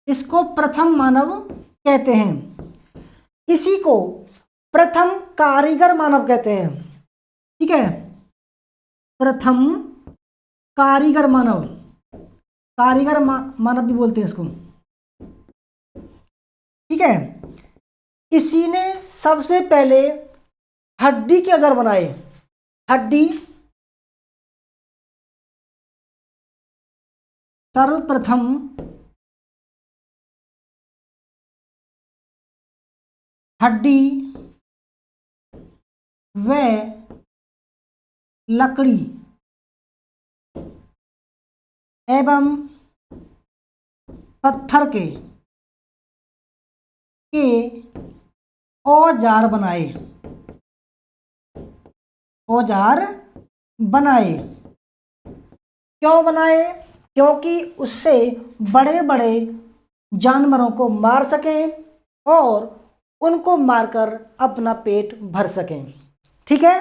इसको, प्रथम मानव कहते हैं। इसी को प्रथम कारीगर मानव कहते हैं। ठीक है, प्रथम कारीगर मानव, कारीगर मानव भी बोलते हैं इसको। ठीक है, इसी ने सबसे पहले हड्डी के औजार बनाए। हड्डी, सर्वप्रथम हड्डी व लकड़ी एवं पत्थर के औजार बनाए। औजार बनाए। क्यों बनाए? क्योंकि उससे बड़े बड़े जानवरों को मार सकें और उनको मारकर अपना पेट भर सकें। ठीक है,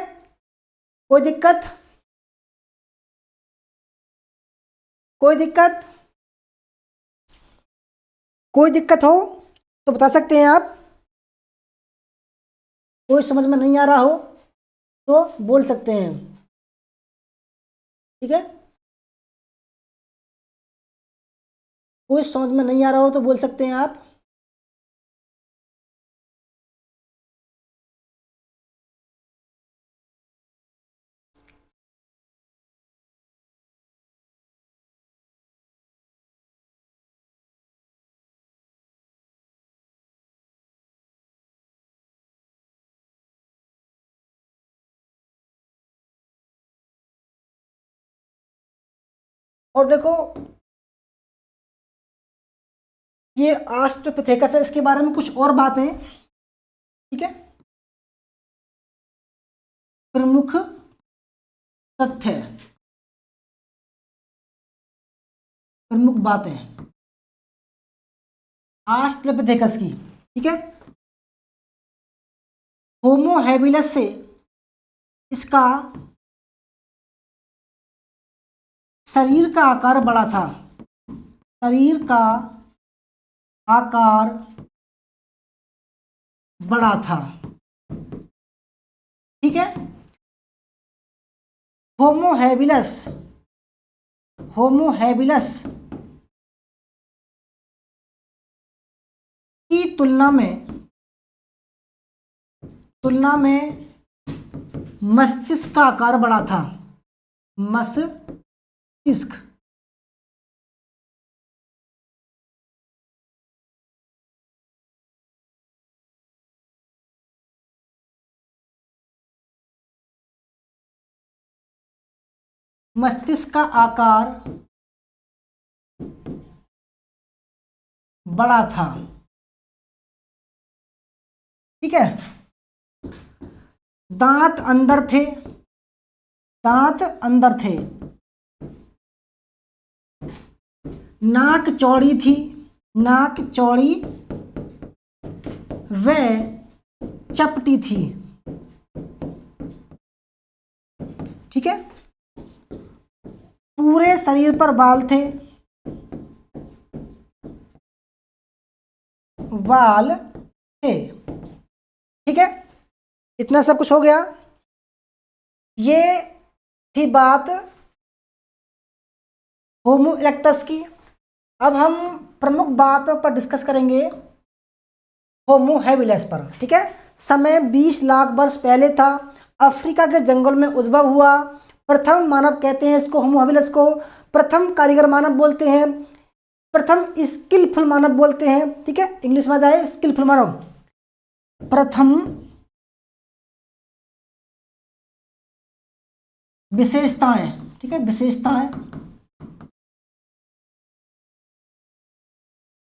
कोई दिक्कत? कोई दिक्कत? कोई दिक्कत हो तो बता सकते हैं आप। कोई समझ में नहीं आ रहा हो तो बोल सकते हैं। ठीक है, कोई समझ में नहीं आ रहा हो तो बोल सकते हैं आप। और देखो, ये ऑस्ट्रोपिथेकस है, इसके बारे में कुछ और बातें। ठीक है, प्रमुख तथ्य, प्रमुख बातें ऑस्ट्रोपिथेकस की। ठीक है, होमो हैबिलस से इसका शरीर का आकार बड़ा था। शरीर का आकार बड़ा था। ठीक है, होमो हैबिलस, होमो हैबिलस की तुलना में मस्तिष्क का आकार बड़ा था। मस्तिष्क, मस्तिष्क का आकार बड़ा था। ठीक है, दांत अंदर थे, दांत अंदर थे। नाक चौड़ी थी, नाक चौड़ी व चपटी थी। ठीक है। पूरे शरीर पर बाल थे, बाल थे। ठीक है, इतना सब कुछ हो गया। ये थी बात होमो इरेक्टस की। अब हम प्रमुख बातों पर डिस्कस करेंगे होमो हैबिलस पर। ठीक है, समय 20 लाख वर्ष पहले था, अफ्रीका के जंगल में उद्भव हुआ। प्रथम मानव कहते हैं इसको, होमो हैबिलस को प्रथम कारीगर मानव बोलते हैं, प्रथम स्किलफुल मानव बोलते हैं। ठीक है, इंग्लिश में जाए स्किलफुल मानव, प्रथम विशेषताएं। ठीक है, विशेषताएं,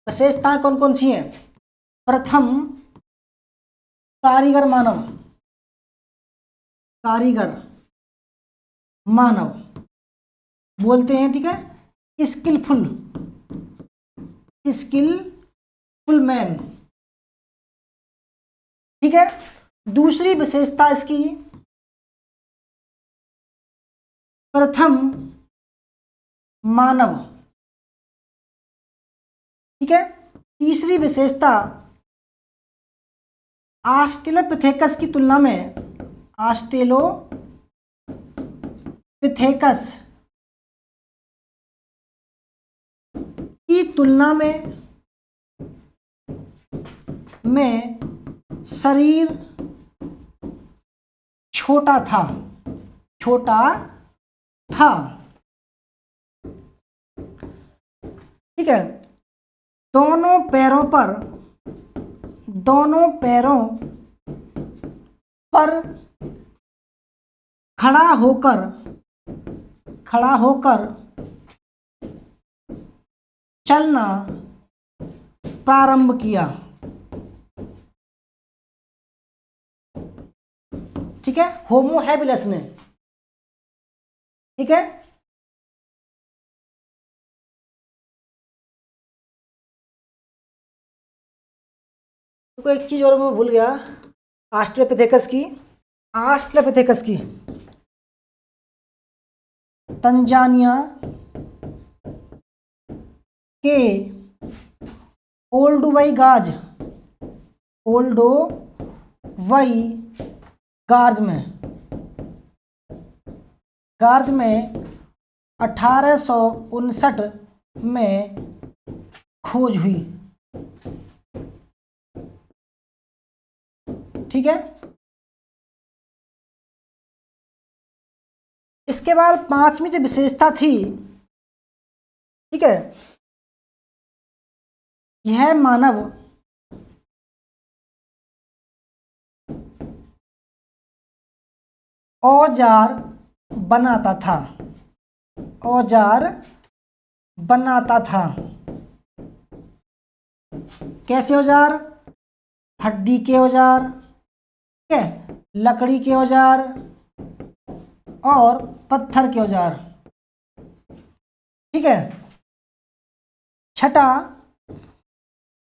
विशेषताएं कौन कौन सी हैं? प्रथम कारीगर मानव, कारीगर मानव बोलते हैं। ठीक है, स्किलफुल, स्किलफुल मैन। ठीक है, दूसरी विशेषता इसकी प्रथम मानव। ठीक है, तीसरी विशेषता ऑस्ट्रेलोपिथेकस की तुलना में, ऑस्ट्रेलोपिथेकस की तुलना में शरीर छोटा था, छोटा था। ठीक है, दोनों पैरों पर खड़ा होकर चलना प्रारंभ किया। ठीक है, होमो हैबिलस ने। ठीक है, तो एक चीज और मैं भूल गया, ऑस्ट्रेलोपिथेकस की तंजानिया के ओल्डोवाई गार्ज में 1859 में खोज हुई। ठीक है, इसके बाद पांचवी जो विशेषता थी, ठीक है, यह मानव औजार बनाता था। कैसे औजार? हड्डी के औजार, ठीक है, लकड़ी के औजार और पत्थर के औजार। ठीक है, छठा,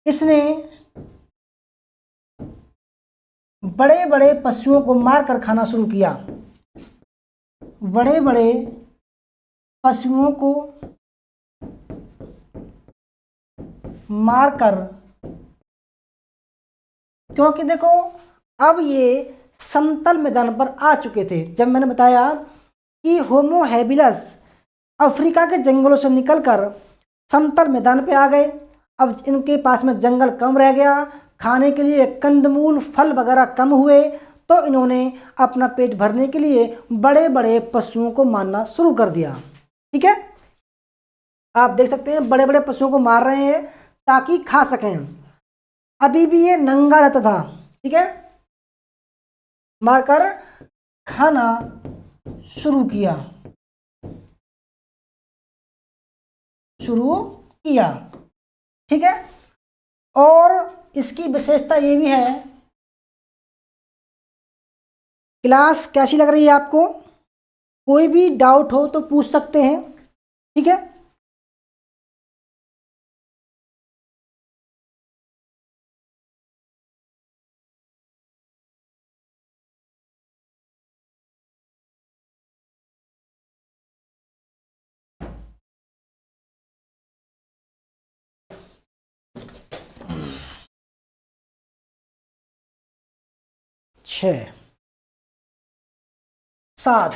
इसने बड़े बड़े पशुओं को मारकर खाना शुरू किया। बड़े बड़े पशुओं को मारकर, क्योंकि देखो अब ये समतल मैदान पर आ चुके थे। जब मैंने बताया कि होमो हैबिलस अफ्रीका के जंगलों से निकलकर समतल मैदान पे आ गए, अब इनके पास में जंगल कम रह गया, खाने के लिए कंदमूल फल वगैरह कम हुए, तो इन्होंने अपना पेट भरने के लिए बड़े बड़े पशुओं को मारना शुरू कर दिया। ठीक है, आप देख सकते हैं बड़े बड़े पशुओं को मार रहे हैं ताकि खा सकें। अभी भी ये नंगा रहता था, ठीक है, मारकर खाना शुरू किया। ठीक है, और इसकी विशेषता ये भी है क्लास कैसी लग रही है आपको? कोई भी डाउट हो तो पूछ सकते हैं, ठीक है। छः, सात,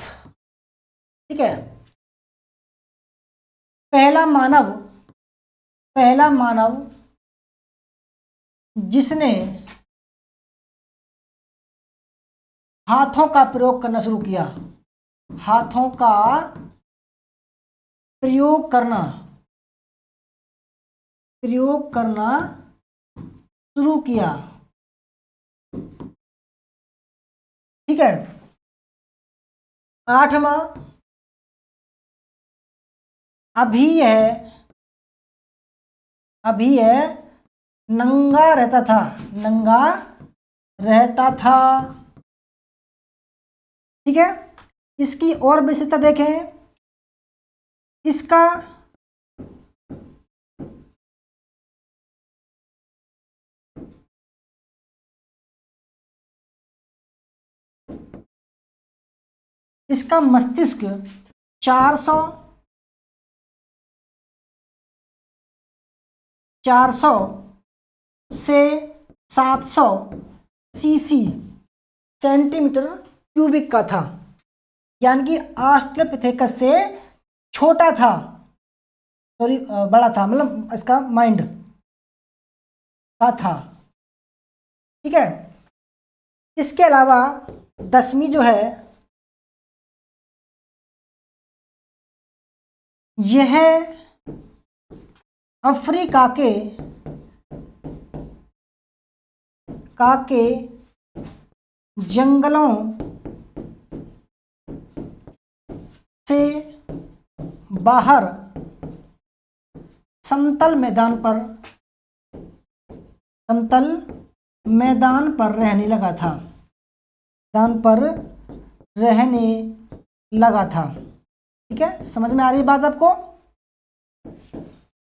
ठीक है। पहला मानव, पहला मानव जिसने हाथों का प्रयोग करना शुरू किया, हाथों का प्रयोग करना, प्रयोग करना शुरू किया, ठीक है। आठवां, अभी है, अभी है नंगा रहता था, नंगा रहता था, ठीक है। इसकी और विशेषता देखें, इसका इसका मस्तिष्क 400 से 700 सीसी सेंटीमीटर क्यूबिक का था, यानी कि ऑस्ट्रेलोपिथेकस से छोटा था, सॉरी बड़ा था, मतलब इसका माइंड का था, ठीक है। इसके अलावा 10वीं जो है, यह अफ्रीका के जंगलों से बाहर समतल मैदान पर रहने लगा था, मैदान पर रहने लगा था, ठीक है। समझ में आ रही बात आपको?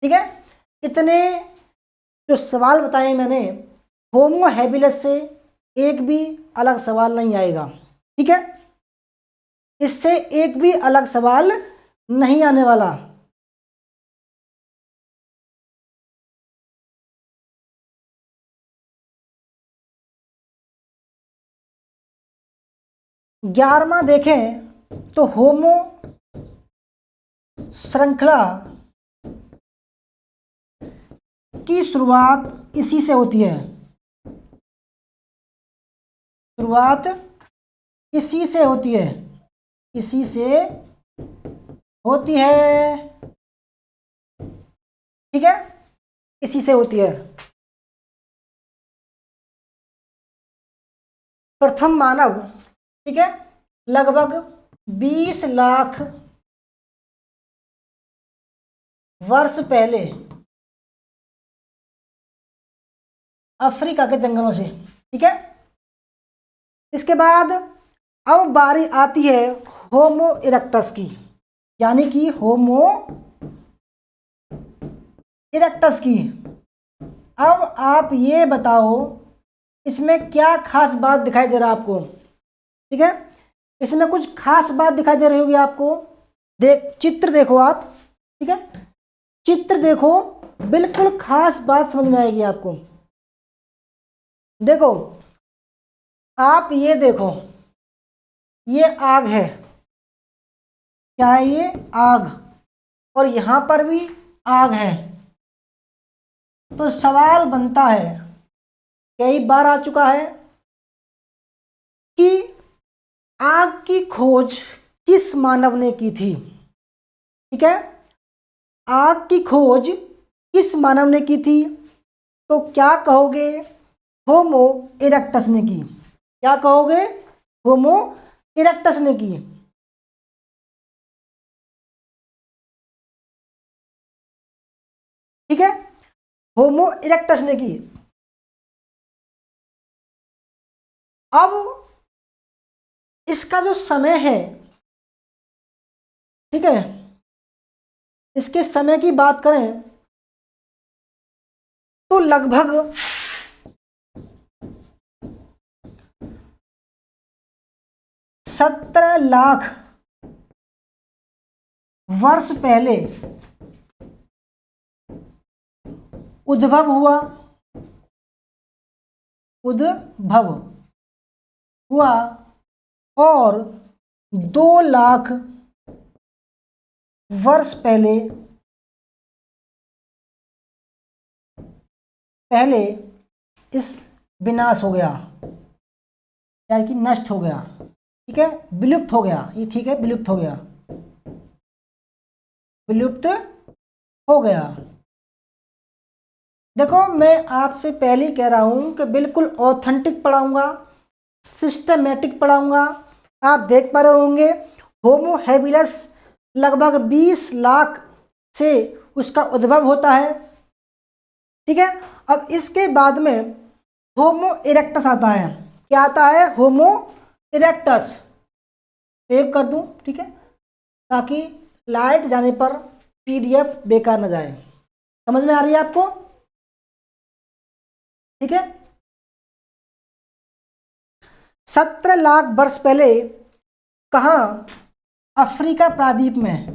ठीक है। इतने जो सवाल बताए मैंने, होमो हैबिलिस से एक भी अलग सवाल नहीं आएगा, ठीक है। इससे एक भी अलग सवाल नहीं आने वाला। ग्यारहवां देखें तो होमो श्रृंखला की शुरुआत इसी से होती है, शुरुआत इसी से होती है, इसी से होती है, ठीक है, इसी से होती है। प्रथम मानव, ठीक है, लगभग 20 लाख वर्ष पहले अफ्रीका के जंगलों से, ठीक है। इसके बाद अब बारी आती है होमो इरेक्टस की, यानी कि होमो इरेक्टस की। अब आप ये बताओ इसमें क्या खास बात दिखाई दे रहा है आपको, ठीक है। इसमें कुछ खास बात दिखाई दे रही होगी आपको। चित्र देखो आप, ठीक है, चित्र देखो, बिल्कुल खास बात समझ में आएगी आपको। देखो, आप ये देखो, ये आग है, क्या है ये? आग, और यहां पर भी आग है। तो सवाल बनता है, कई बार आ चुका है कि आग की खोज किस मानव ने की थी, ठीक है। आग की खोज किस मानव ने की थी? तो क्या कहोगे? होमो इरेक्टस ने की। क्या कहोगे? होमो इरेक्टस ने की, ठीक है, होमो इरेक्टस ने की। अब इसका जो समय है, ठीक है, इसके समय की बात करें तो लगभग 17 लाख वर्ष पहले उद्भव हुआ और 2 लाख वर्ष पहले इस विनाश हो गया, यानी कि नष्ट हो गया, ठीक है, विलुप्त हो गया, ये ठीक है, विलुप्त हो गया, विलुप्त हो गया। देखो मैं आपसे पहले ही कह रहा हूं कि बिल्कुल ऑथेंटिक पढ़ाऊंगा, सिस्टमेटिक पढ़ाऊंगा। आप देख पा रहे होंगे होमो हैबिलस लगभग 20 लाख से उसका उद्भव होता है, ठीक है। अब इसके बाद में होमो इरेक्टस आता है। क्या आता है? होमो इरेक्टस। सेव कर दूं, ठीक है, ताकि लाइट जाने पर पीडीएफ बेकार न जाए। समझ में आ रही है आपको? ठीक है। 17 लाख वर्ष पहले कहाँ? अफ्रीका प्रायद्वीप में,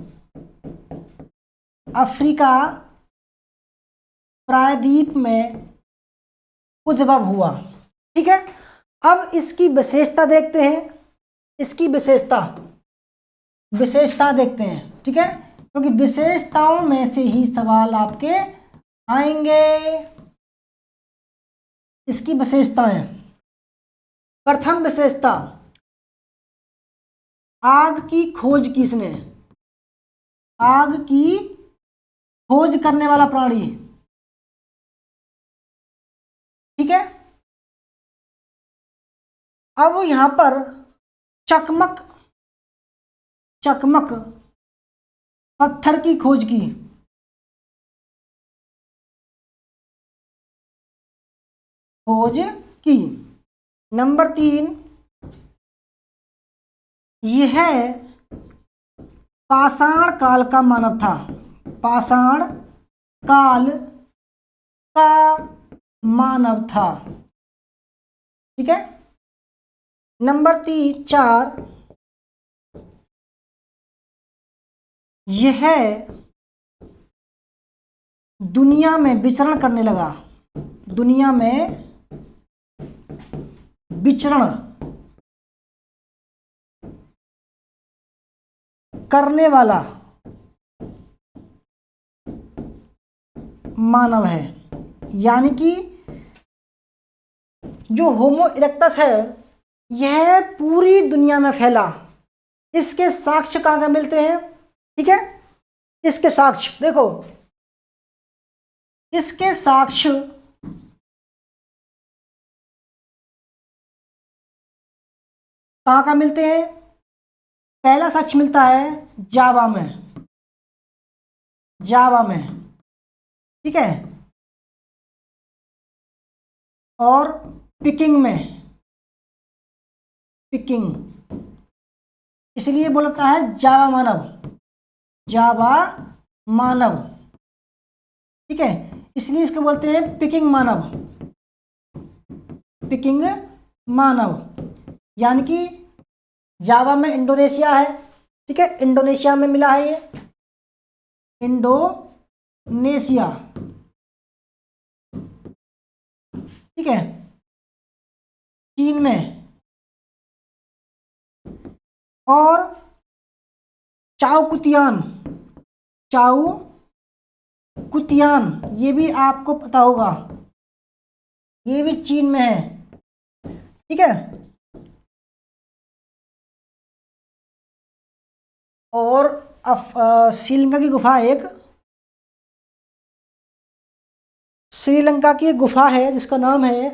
अफ्रीका प्रायद्वीप में उद्भव हुआ, ठीक है। अब इसकी विशेषता देखते हैं, इसकी विशेषता देखते हैं, ठीक है, क्योंकि विशेषताओं में से ही सवाल आपके आएंगे। इसकी विशेषताएं, प्रथम विशेषता, आग की खोज किसने? आग की खोज करने वाला प्राणी, ठीक है। अब यहां पर चकमक पत्थर की खोज की। नंबर 3, यह पाषाण काल का मानव था, पाषाण काल का मानव था, ठीक है। नंबर 4, यह दुनिया में विचरण करने लगा, दुनिया में विचरण करने वाला मानव है। यानी कि जो होमो इरेक्टस है यह पूरी दुनिया में फैला। इसके साक्ष्य कहाँ कहाँ मिलते हैं, ठीक है। इसके साक्ष्य देखो, इसके साक्ष्य कहाँ कहाँ मिलते हैं? पहला साक्ष्य मिलता है जावा में, ठीक है, और पिकिंग में, इसलिए बोलता है जावा मानव, ठीक है, इसलिए इसको बोलते हैं पिकिंग मानव। यानी कि जावा में इंडोनेशिया है, ठीक है, इंडोनेशिया में मिला है, ये इंडोनेशिया, ठीक है, चीन में, और चाओकुतियान ये भी आपको पता होगा, ये भी चीन में है, ठीक है। और श्रीलंका की गुफा, एक श्रीलंका की एक गुफा है जिसका नाम है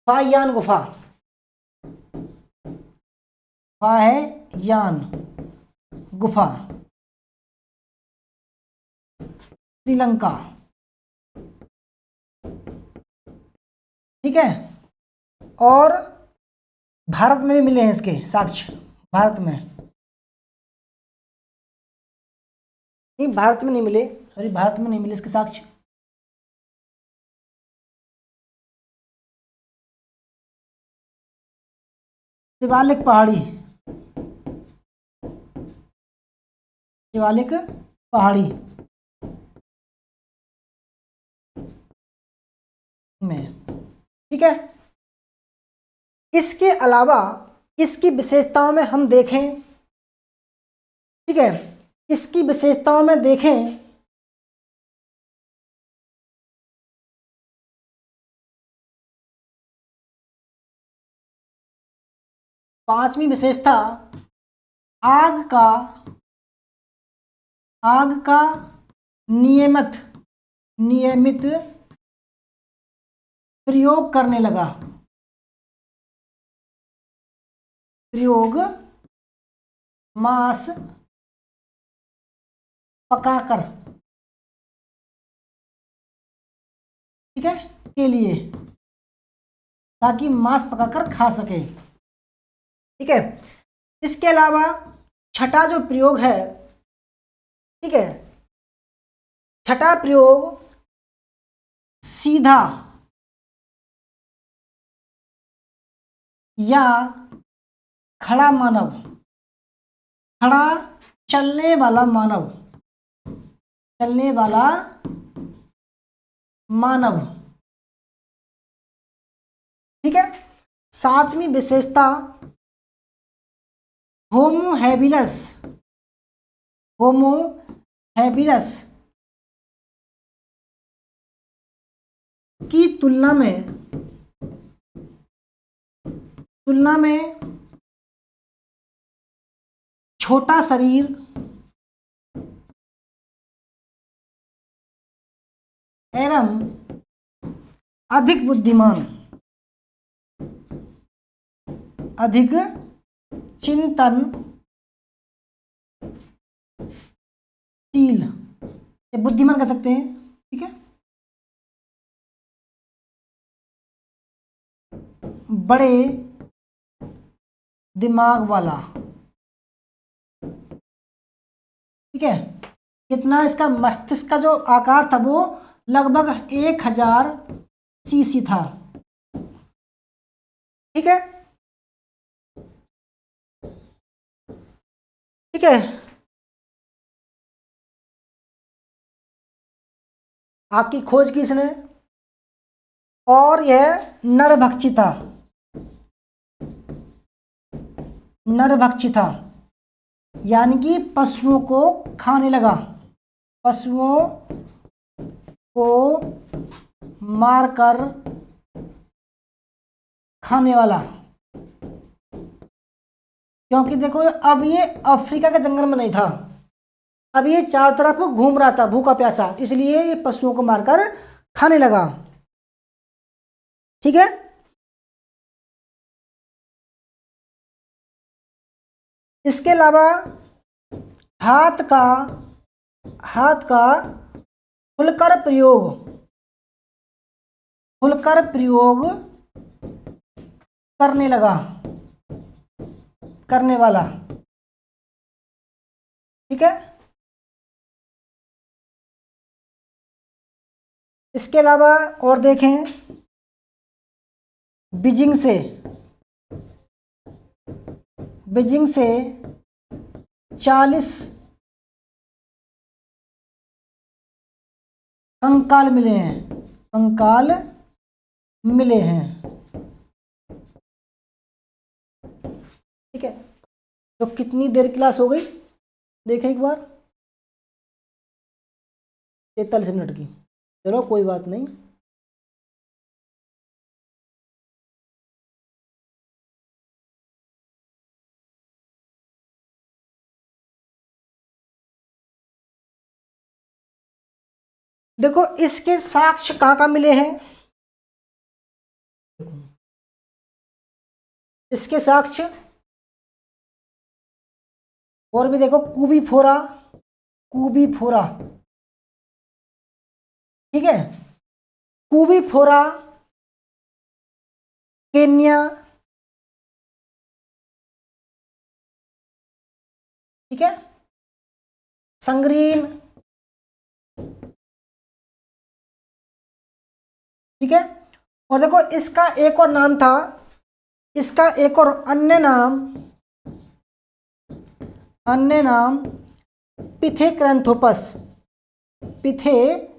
फायान गुफा, फायान गुफा, श्रीलंका, ठीक है। और भारत में भी मिले हैं इसके साक्ष्य, भारत में नहीं, भारत में नहीं मिले, सॉरी, भारत में नहीं मिले इसके साक्ष्य। शिवालिक पहाड़ी, शिवालिक पहाड़ी में, ठीक है। इसके अलावा इसकी विशेषताओं में हम देखें, ठीक है, इसकी विशेषताओं में देखें पांचवी विशेषता, आग का नियमित प्रयोग करने लगा, प्रयोग मांस पकाकर, ठीक है, के लिए, ताकि मांस पकाकर खा सके, ठीक है। इसके अलावा छठा जो प्रयोग है, ठीक है, छठा प्रयोग सीधा या खड़ा मानव, खड़ा चलने वाला मानव, चलने वाला मानव, ठीक है। सातवीं विशेषता होमो हैबिलस, होमो हैबिलस की तुलना में छोटा शरीर एवं अधिक बुद्धिमान, अधिक चिंतनशील, ये बुद्धिमान कह सकते हैं, ठीक है। बड़े दिमाग वाला, ठीक है। कितना इसका मस्तिष्क का जो आकार था वो लगभग 1000 सीसी था, ठीक है, ठीक है। आपकी खोज की इसने, और यह नरभक्षी था, नरभक्षी था, यानी कि पशुओं को खाने लगा, पशुओं को मारकर खाने वाला। क्योंकि देखो अब ये अफ्रीका के जंगल में नहीं था, अब ये चारों तरफ घूम रहा था भूखा प्यासा, इसलिए ये पशुओं को मारकर खाने लगा, ठीक है। इसके अलावा हाथ का खुलकर प्रयोग करने वाला, ठीक है। इसके अलावा और देखें, बीजिंग से 40 कंकाल मिले हैं, ठीक है। तो कितनी देर क्लास हो गई देखें एक बार, 43 मिनट की, चलो कोई बात नहीं। देखो इसके साक्ष्य कहाँ मिले हैं, इसके साक्ष्य और भी देखो, कूबी फोरा ठीक है, कूबीफोरा केन्या, ठीक है, संग्रीन, ठीक है। और देखो इसका एक और नाम था, इसका एक और अन्य नाम पिथेक्रैंथोपस, पिथेक्रॉन्थोपस,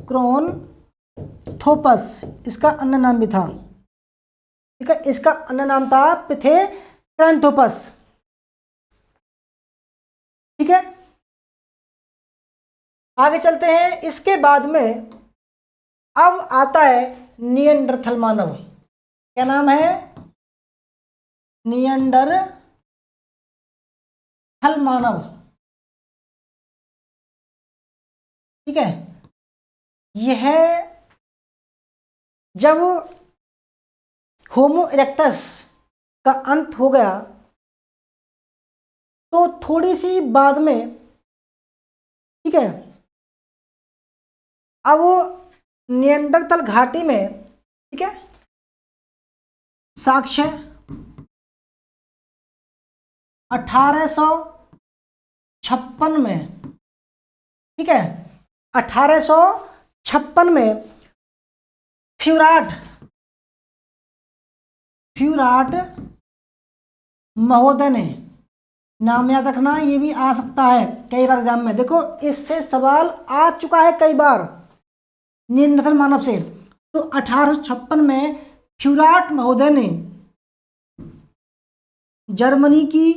क्रोन्थोपस इसका अन्य नाम भी था, ठीक है, इसका अन्य नाम था पिथेक्रैंथोपस, ठीक है। आगे चलते हैं, इसके बाद में अब आता है निएंडरथल मानव। क्या नाम है? निएंडरथल मानव, ठीक है। यह जब होमो इरेक्टस का अंत हो गया तो थोड़ी सी बाद में, ठीक है, अब निएंडरथल घाटी में, ठीक है, साक्ष्य 1856 में, ठीक है, 1856 में फ्यूराट महोदय ने, नाम याद रखना, ये भी आ सकता है कई बार एग्जाम में, देखो इससे सवाल आ चुका है कई बार निएंडरथल मानव से। तो 1856 में फ्यूराट महोदय ने जर्मनी की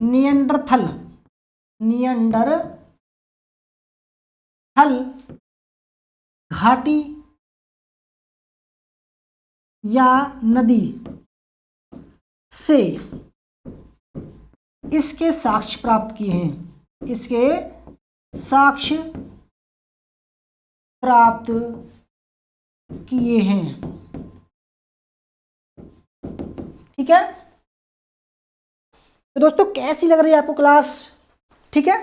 निएंडरथल घाटी या नदी से इसके साक्ष्य प्राप्त किए हैं, इसके साक्ष्य प्राप्त किए हैं, ठीक है। तो दोस्तों कैसी लग रही है आपको क्लास? ठीक है,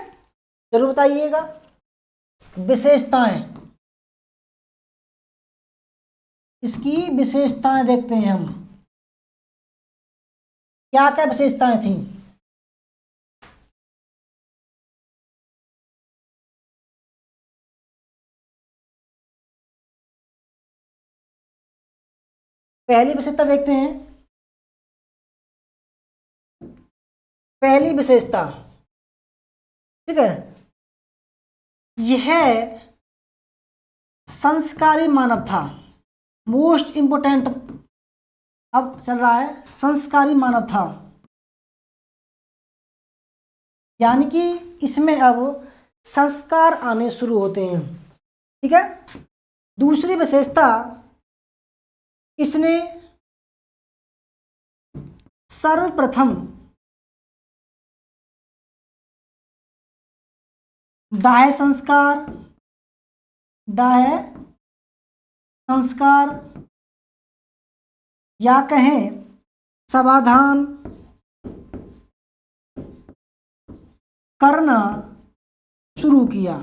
जरूर बताइएगा। विशेषताएं, इसकी विशेषताएं देखते हैं हम, क्या क्या विशेषताएं थी। पहली विशेषता देखते हैं, पहली विशेषता, ठीक है, यह संस्कारी मानव था, मोस्ट इंपोर्टेंट अब चल रहा है, संस्कारी मानव था, यानी कि इसमें अब संस्कार आने शुरू होते हैं, ठीक है। दूसरी विशेषता, इसने सर्वप्रथम दाह संस्कार या कहें समाधान करना शुरू किया,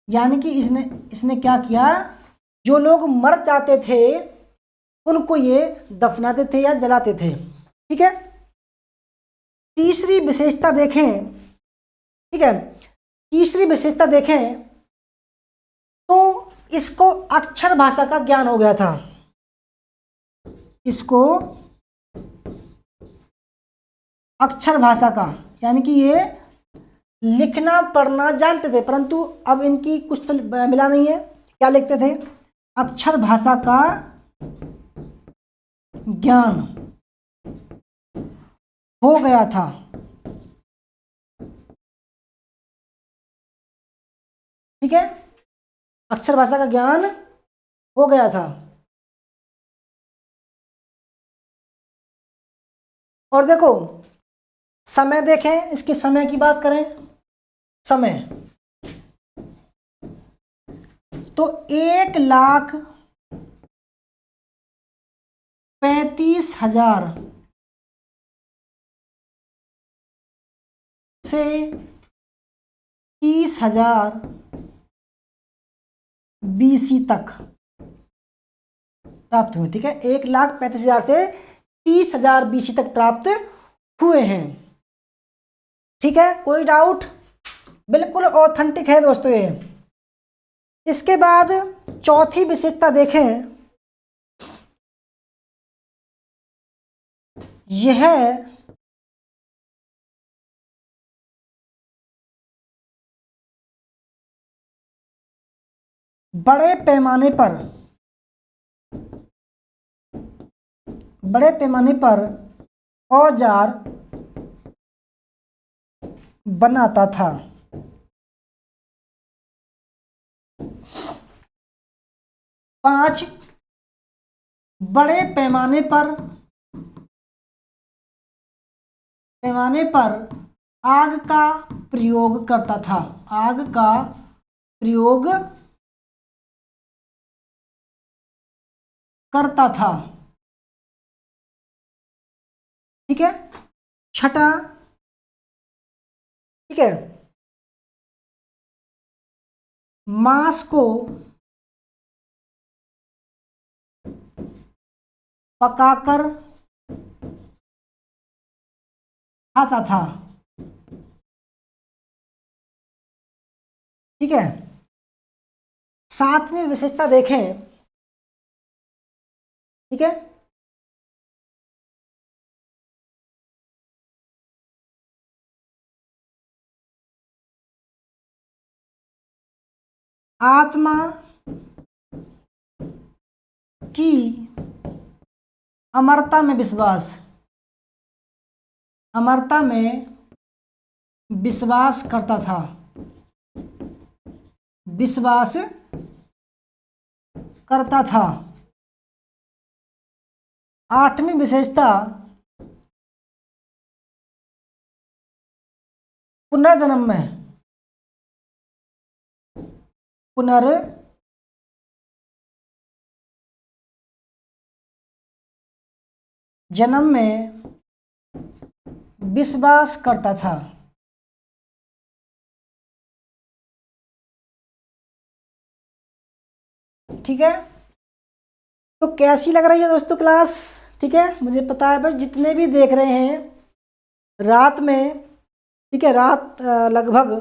यानी कि इसने क्या किया, जो लोग मर जाते थे उनको ये दफनाते थे या जलाते थे, ठीक है। तीसरी विशेषता देखें, ठीक है, तीसरी विशेषता देखें तो इसको अक्षर भाषा का ज्ञान हो गया था, इसको अक्षर भाषा का, यानी कि ये लिखना पढ़ना जानते थे, परंतु अब इनकी कुछ तो मिला नहीं है, क्या लिखते थे, अक्षर भाषा का ज्ञान हो गया था, ठीक है, अक्षर भाषा का ज्ञान हो गया था। और देखो समय देखें, इसके समय की बात करें, समय तो 1,35,000 30,000 से 30,000 BC तक प्राप्त हुए। ठीक है, 1,35,000 से 30,000 BC तक प्राप्त हुए हैं। ठीक है, कोई डाउट? बिल्कुल ऑथेंटिक है दोस्तों ये। इसके बाद चौथी विशेषता देखें, यह बड़े पैमाने पर औजार बनाता था। 5 बड़े पैमाने पर आग का प्रयोग करता था। आग का प्रयोग करता था। ठीक है, छठा, ठीक है, मांस को पकाकर खाता था। ठीक है, सातवीं विशेषता देखें। ठीक है, आत्मा की अमरता में विश्वास। अमरता में विश्वास करता था। विश्वास करता था। आठवीं विशेषता पुनर्जन्म में जन्म में विश्वास करता था। ठीक है, तो कैसी लग रही है दोस्तों क्लास? ठीक है, मुझे पता है भाई जितने भी देख रहे हैं रात में, ठीक है, रात लगभग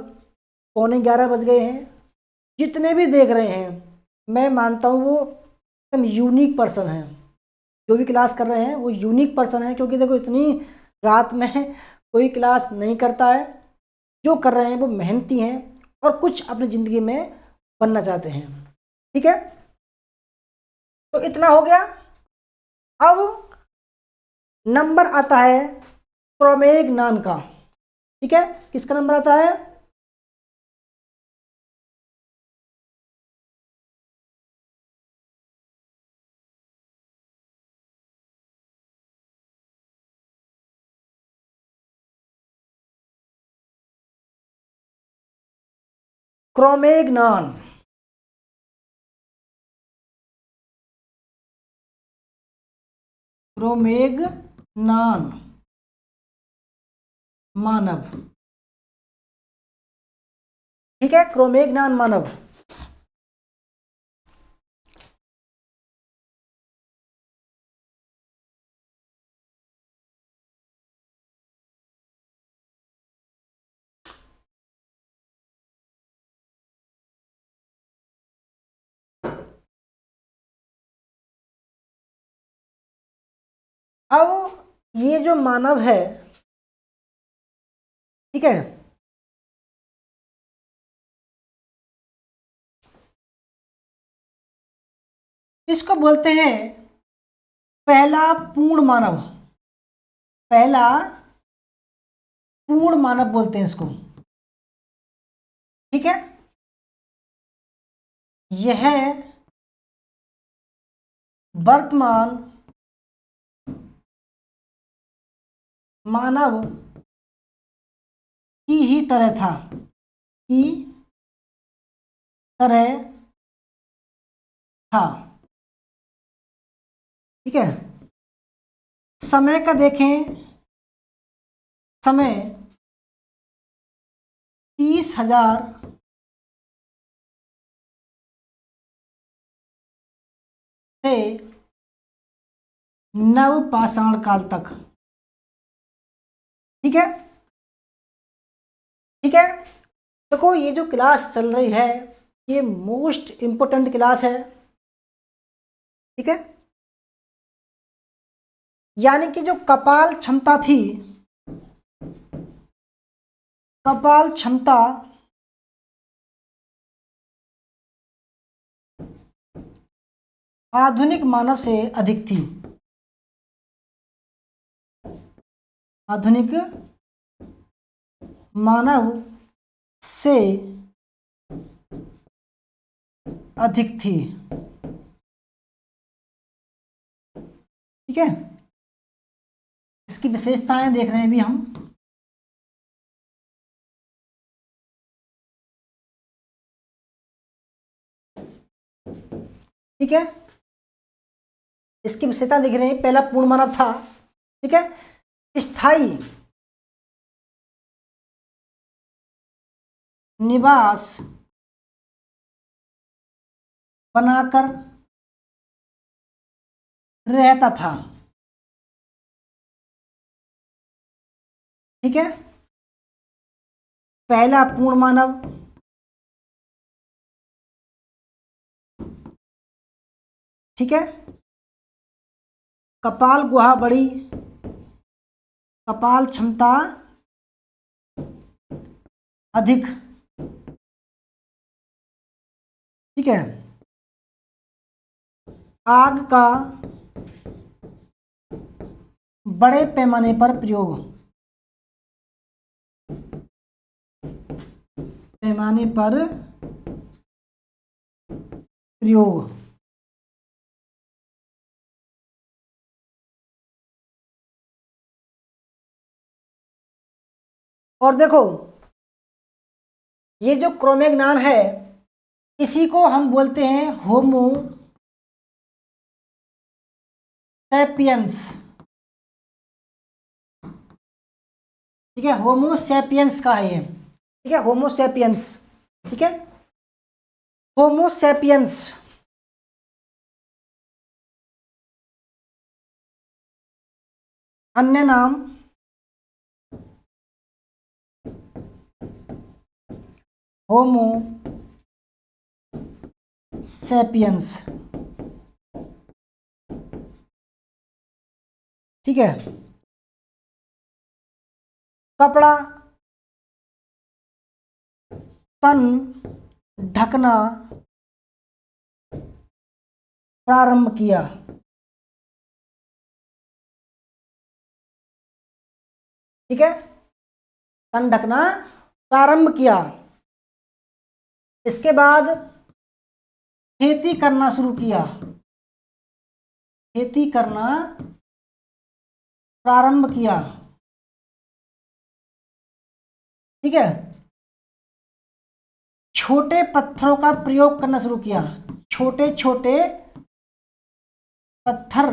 11:15 बज गए हैं। जितने भी देख रहे हैं मैं मानता हूँ वो एकदम यूनिक पर्सन है। जो भी क्लास कर रहे हैं वो यूनिक पर्सन है, क्योंकि देखो इतनी रात में कोई क्लास नहीं करता है। जो कर रहे हैं वो मेहनती हैं और कुछ अपनी ज़िंदगी में बनना चाहते हैं। ठीक है, तो इतना हो गया। अब नंबर आता है क्रोमैग्नॉन का। ठीक है, किसका नंबर आता है? क्रोमैग्नॉन। क्रोमैग्नॉन मानव। ठीक है, क्रोमैग्नॉन मानव। अब ये जो मानव है, ठीक है, इसको बोलते हैं पहला पूर्ण मानव। पहला पूर्ण मानव बोलते हैं इसको। ठीक है, यह वर्तमान मानव की ही तरह था। की तरह था। ठीक है, समय का देखें, समय 30,000 से नवपाषाण काल तक। ठीक है, ठीक है। देखो ये जो क्लास चल रही है ये मोस्ट इंपोर्टेंट क्लास है। ठीक है, यानी कि जो कपाल क्षमता थी, कपाल क्षमता आधुनिक मानव से अधिक थी, आधुनिक मानव से अधिक थी। ठीक है, इसकी विशेषताएं देख रहे हैं अभी हम। ठीक है, इसकी विशेषता देख रहे हैं। पहला पूर्ण मानव था। ठीक है, स्थायी निवास बनाकर रहता था। ठीक है, पहला पूर्ण मानव। ठीक है, कपाल गुहा बड़ी, कपाल क्षमता अधिक। ठीक है, आग का बड़े पैमाने पर प्रयोग, पैमाने पर प्रयोग। और देखो ये जो क्रोमैग्नॉन है इसी को हम बोलते हैं होमो सैपियंस। ठीक है, होमो सैपियंस का है ये। ठीक है, होमो सैपियंस। ठीक है, होमो सैपियंस अन्य नाम होमो सैपियंस। ठीक है, कपड़ा तन ढकना प्रारंभ किया। ठीक है, तन ढकना प्रारंभ किया। इसके बाद खेती करना शुरू किया, खेती करना प्रारंभ किया। ठीक है, छोटे पत्थरों का प्रयोग करना शुरू किया, छोटे छोटे पत्थर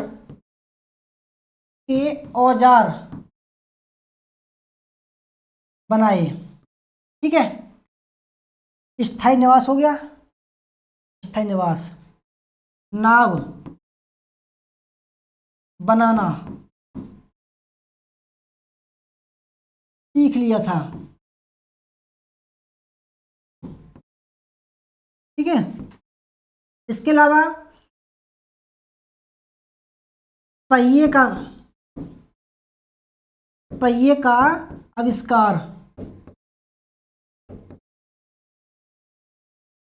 के औजार बनाए। ठीक है, स्थायी निवास हो गया, स्थायी निवास। नाव बनाना सीख लिया था। ठीक है, इसके अलावा पहिए का आविष्कार।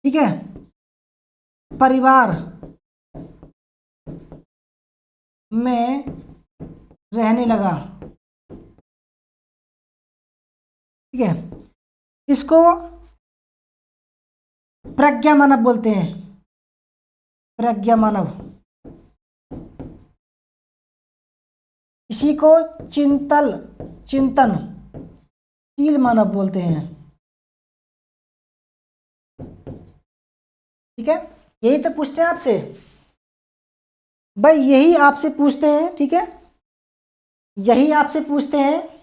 ठीक है, परिवार में रहने लगा। ठीक है, इसको प्रज्ञा मानव बोलते हैं, प्रज्ञा मानव। इसी को चिंतनशील मानव बोलते हैं। ठीक है, यही तो पूछते हैं आपसे भाई, यही आपसे पूछते हैं। ठीक है, यही आपसे पूछते हैं।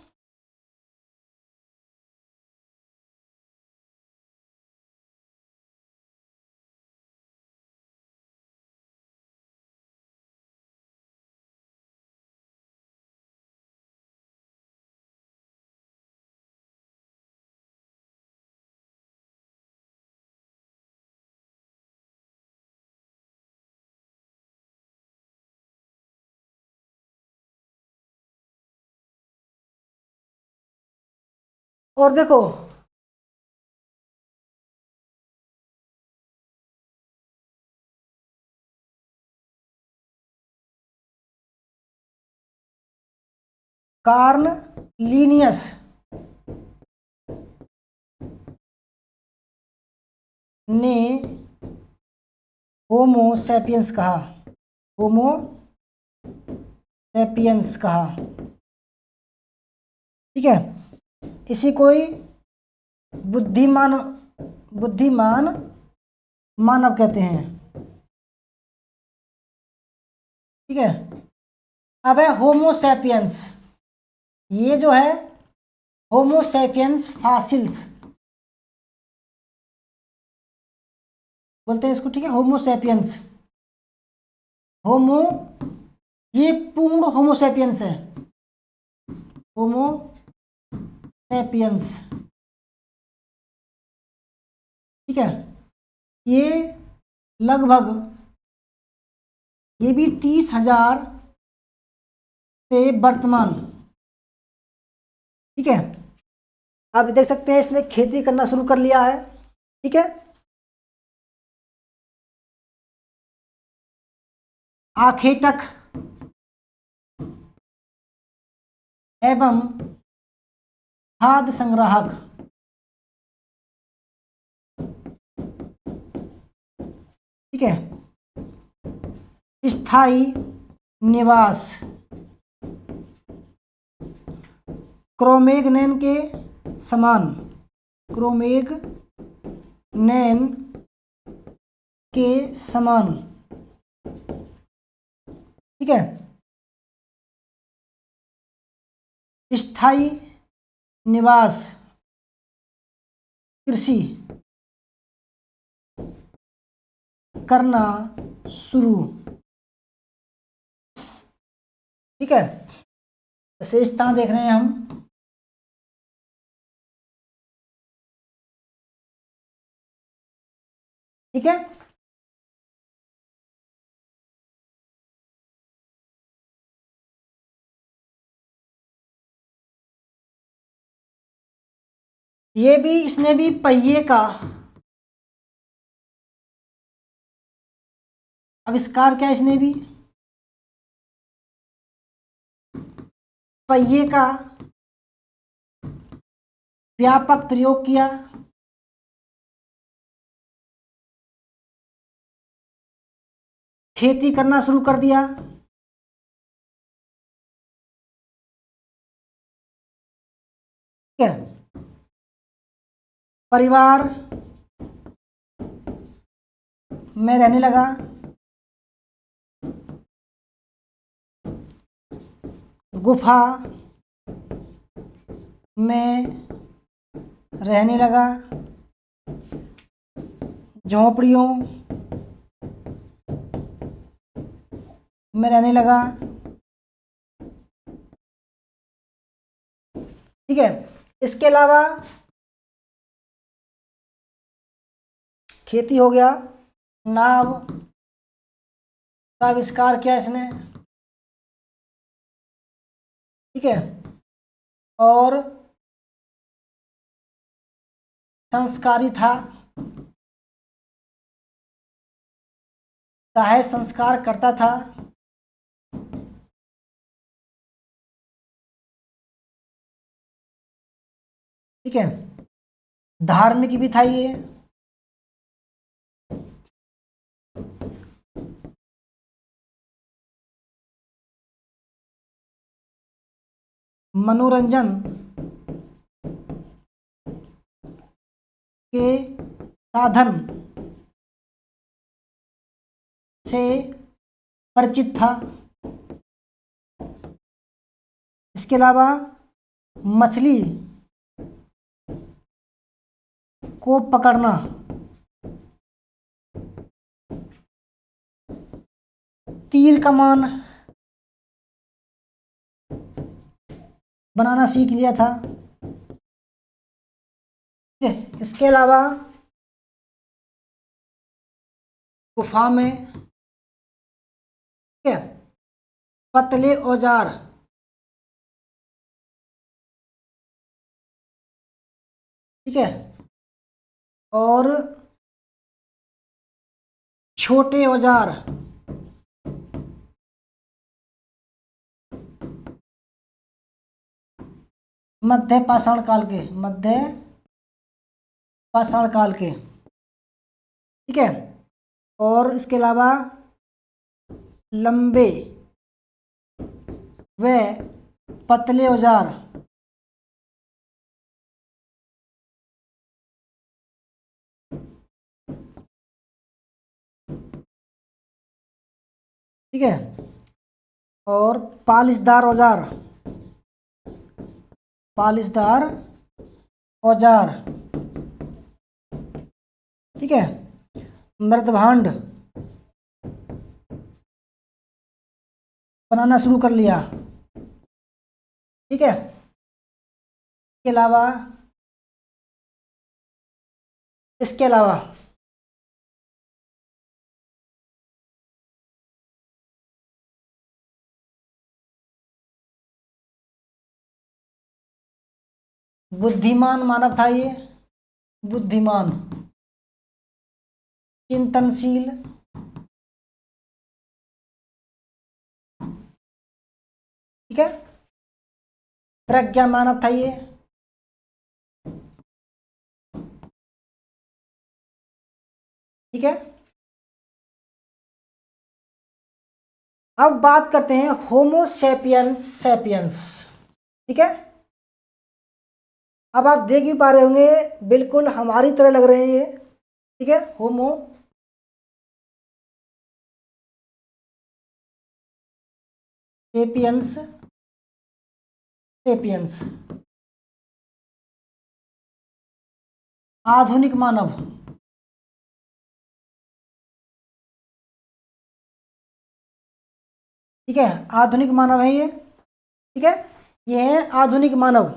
और देखो, कार्ल लीनियस ने होमो सैपियंस कहा, होमो सैपियंस कहा, ठीक है। इसी कोई बुद्धिमान बुद्धिमान मानव कहते हैं, ठीक है। अब है होमो सैपियंस, ये जो है होमो सैपियंस फॉसिल्स बोलते हैं इसको, ठीक है। होमो सैपियंस, होमो, ये पूर्ण होमो सैपियंस है, होमो सैपियंस, ठीक है। ये लगभग, ये भी 30,000 से वर्तमान, ठीक है। आप देख सकते हैं इसने खेती करना शुरू कर लिया है, ठीक है। आखेटक एवं खाद्य संग्राहक, ठीक है। स्थायी निवास, क्रोमेगनेन के समान, क्रोमेगनेन के समान, ठीक है। स्थायी निवास, कृषि करना शुरू, ठीक है। विशेषता देख रहे हैं हम, ठीक है। ये भी, इसने भी पहिए का आविष्कार किया, इसने भी पहिए का व्यापक प्रयोग किया, खेती करना शुरू कर दिया, ठीक है। परिवार में रहने लगा, गुफा में रहने लगा, झोंपड़ियों में रहने लगा, ठीक है। इसके अलावा खेती हो गया, नाव का आविष्कार किया इसने, ठीक है। और संस्कारी था, सहायक संस्कार करता था, ठीक है। धार्मिक भी था ये, मनोरंजन के साधन से परिचित था, इसके अलावा मछली को पकड़ना, तीर कमान बनाना सीख लिया था। ठीक है, इसके अलावा गुफा में, ठीक है, पतले औजार, ठीक है, और छोटे औजार मध्य पाषाण काल के, मध्य पाषाण काल के, ठीक है, और इसके अलावा लंबे व पतले औजार ठीक है, और पालिशदार औजार, पालिशदार औजार, ठीक है, मृदभांड बनाना शुरू कर लिया। ठीक है, इसके अलावा बुद्धिमान मानव था ये, बुद्धिमान, चिंतनशील, ठीक है, प्रज्ञा मानव था ये, ठीक है। अब बात करते हैं होमो सेपियंस सेपियंस, ठीक है। अब आप देख भी पा रहे होंगे, बिल्कुल हमारी तरह लग रहे हैं ये, ठीक है, होमो सेपियंस सेपियंस, आधुनिक मानव, ठीक है, आधुनिक मानव है ये, ठीक है, ये है आधुनिक मानव।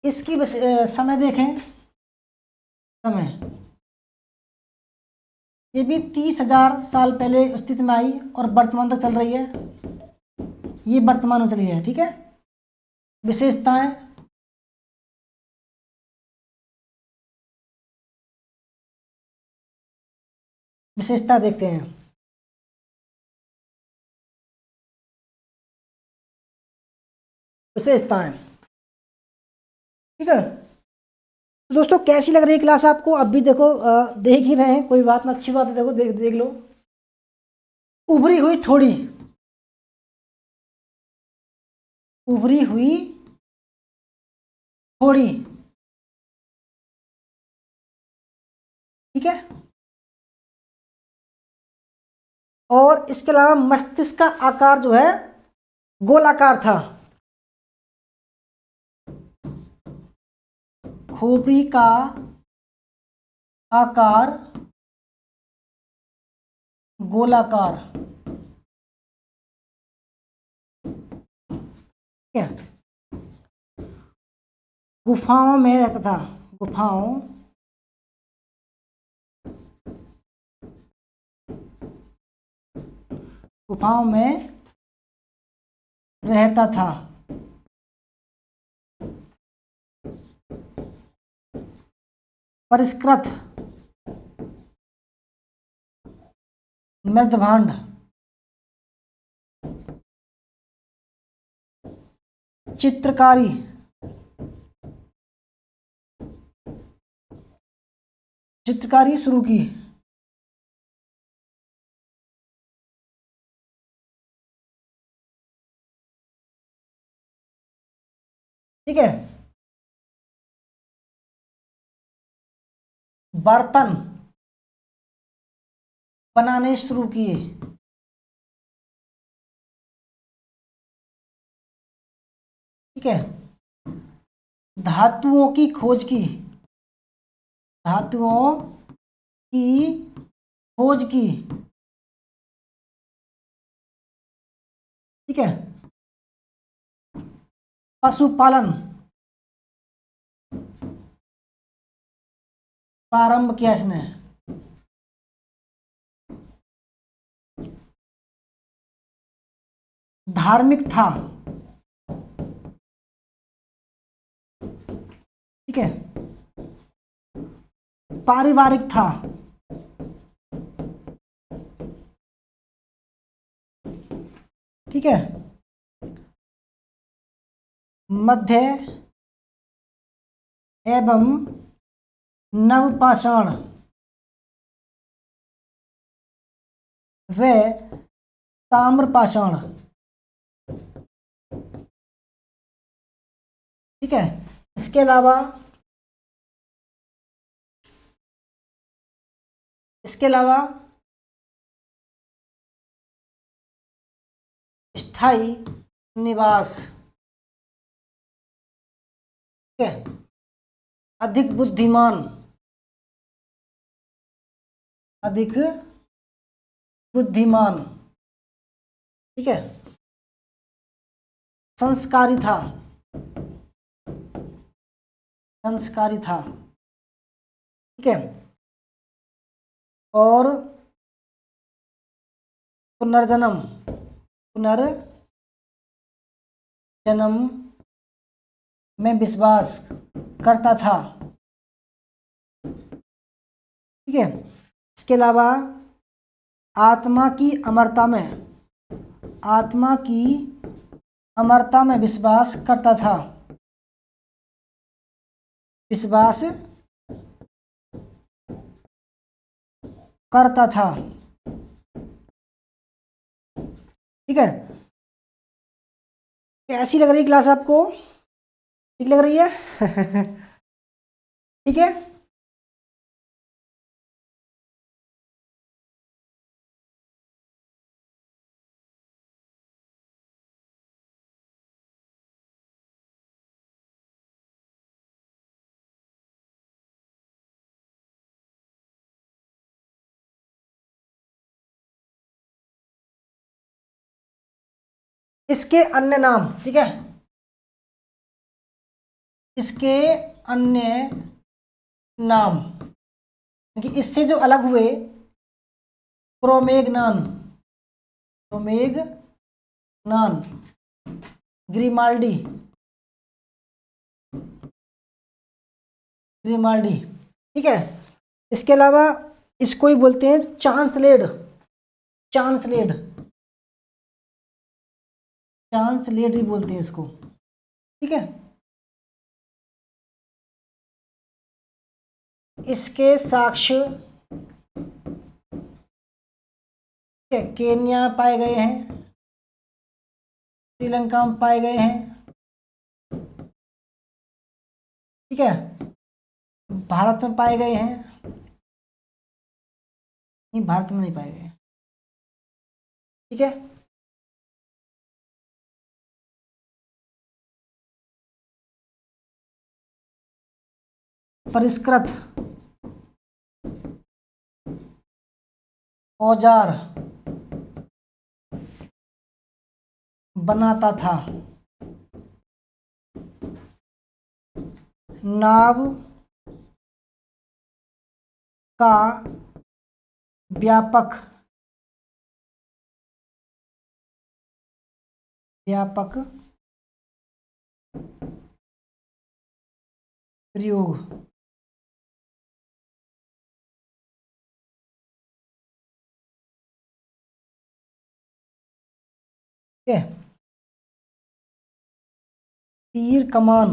इसकी समय देखें, समय ये भी 30,000 साल पहले अस्तित्व में आई और वर्तमान तक चल रही है, ये वर्तमान में चली है, ठीक है। विशेषताएं, विशेषता देखते हैं। विशेषताएं, ठीक है। तो दोस्तों कैसी लग रही है क्लास आपको? अब भी देखो, देख ही रहे हैं, कोई बात ना, अच्छी बात है, देखो देख देख लो। उभरी हुई थोड़ी, उभरी हुई थोड़ी, ठीक है, और इसके अलावा मस्तिष्क का आकार जो है गोलाकार था, खोपड़ी का आकार गोलाकार, ठीक है। गुफाओं में रहता था, गुफाओं गुफाओं में रहता था, परिष्कृत मृदभांड, चित्रकारी, चित्रकारी शुरू की, ठीक है। बर्तन बनाने शुरू किए। ठीक है। धातुओं की खोज की, धातुओं की खोज की। ठीक है। पशुपालन प्रारंभ किया इसने। धार्मिक था। ठीक है। पारिवारिक था। ठीक है। मध्य एवं नवपाषाण व ताम्रपाषाण। ठीक है। इसके अलावा स्थायी निवास। ठीक है। अधिक बुद्धिमान, अधिक बुद्धिमान। ठीक है। संस्कारी था, संस्कारी था। ठीक है। और पुनर्जन्म, पुनर्जन्म में विश्वास करता था। ठीक है। इसके अलावा आत्मा की अमरता में, आत्मा की अमरता में विश्वास करता था, विश्वास करता था। ठीक है। कैसी लग रही है क्लास आपको? ठीक लग रही है? ठीक है। इसके अन्य नाम। ठीक है। इसके अन्य नाम कि इससे जो अलग हुए, क्रोमेगनान, क्रोमेगनान, ग्रिमाल्डी, ग्रिमाल्डी। ठीक है। इसके अलावा इसको ही बोलते हैं चांसलेड, चांसलेड, चांसलेड ही बोलते हैं इसको। ठीक है। इसके साक्ष्य केन्या में पाए गए हैं, श्रीलंका में पाए गए हैं। ठीक है। भारत में पाए गए हैं, नहीं भारत में नहीं पाए गए। ठीक है। परिष्कृत औजार बनाता था। नाव का व्यापक प्रयोग। ठीक है। तीर कमान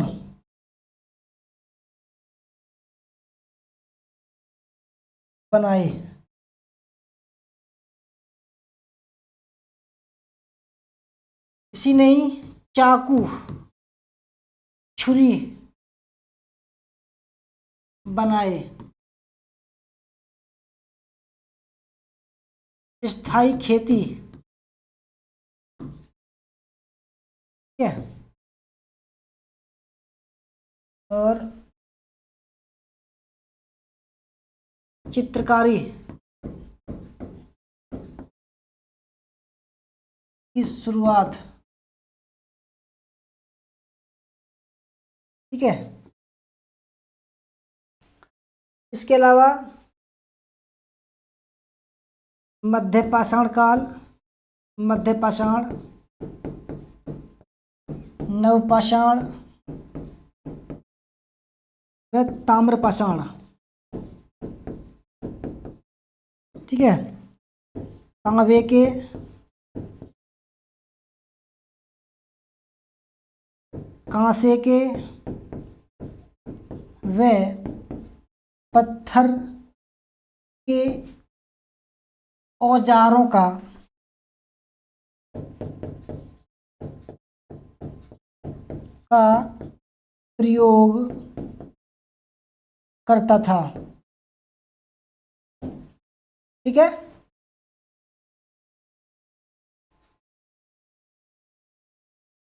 बनाए। इसी नहीं, चाकू, छुरी बनाए। स्थायी खेती, ठीक है, और चित्रकारी की शुरुआत, ठीक है। इसके अलावा मध्य पाषाण काल, मध्य पाषाण, नवपाषाण व ताम्र पाषाण, ठीक है। तांबे के, कांसे के व पत्थर के औजारों का प्रयोग करता था, ठीक है।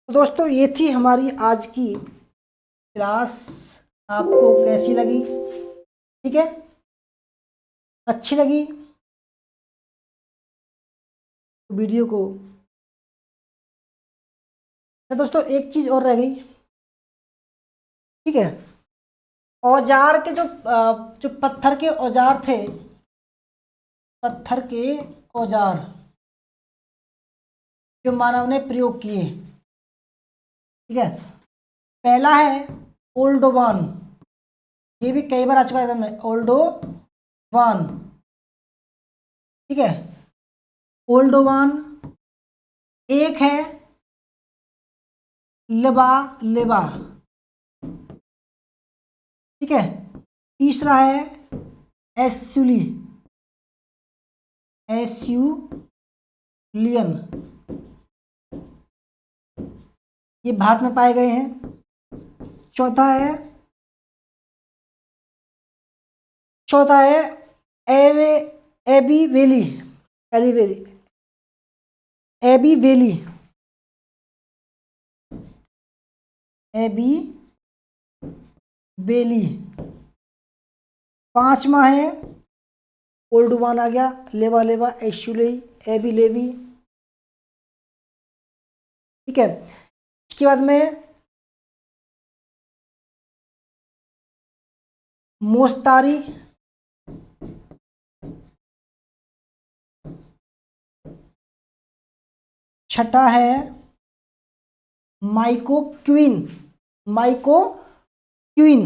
तो दोस्तों ये थी हमारी आज की क्लास, आपको कैसी लगी, ठीक है, अच्छी लगी तो वीडियो को, तो दोस्तों एक चीज़ और रह गई, ठीक है। औजार के जो पत्थर के औजार थे, पत्थर के औजार जो मानव ने प्रयोग किए, ठीक है। पहला है ओल्डोवान, ये भी कई बार आ चुका है एग्जाम में, ओल्डोवान, ठीक है, ओल्डोवान। एक है लेबा लेबा, ठीक है। तीसरा है एस्यूली, एस्यूलियन, ये भारत में पाए गए हैं। चौथा है Abbevillian, Abbevillian, Abbevillian. पांचवा है ओल्डोवान आ गया, लेबा लेबा, एस्यूली, एबी लेबी, ठीक है। इसके बाद में मोस्तारी, छठा है माइकोक्विन, माइकोक्विन,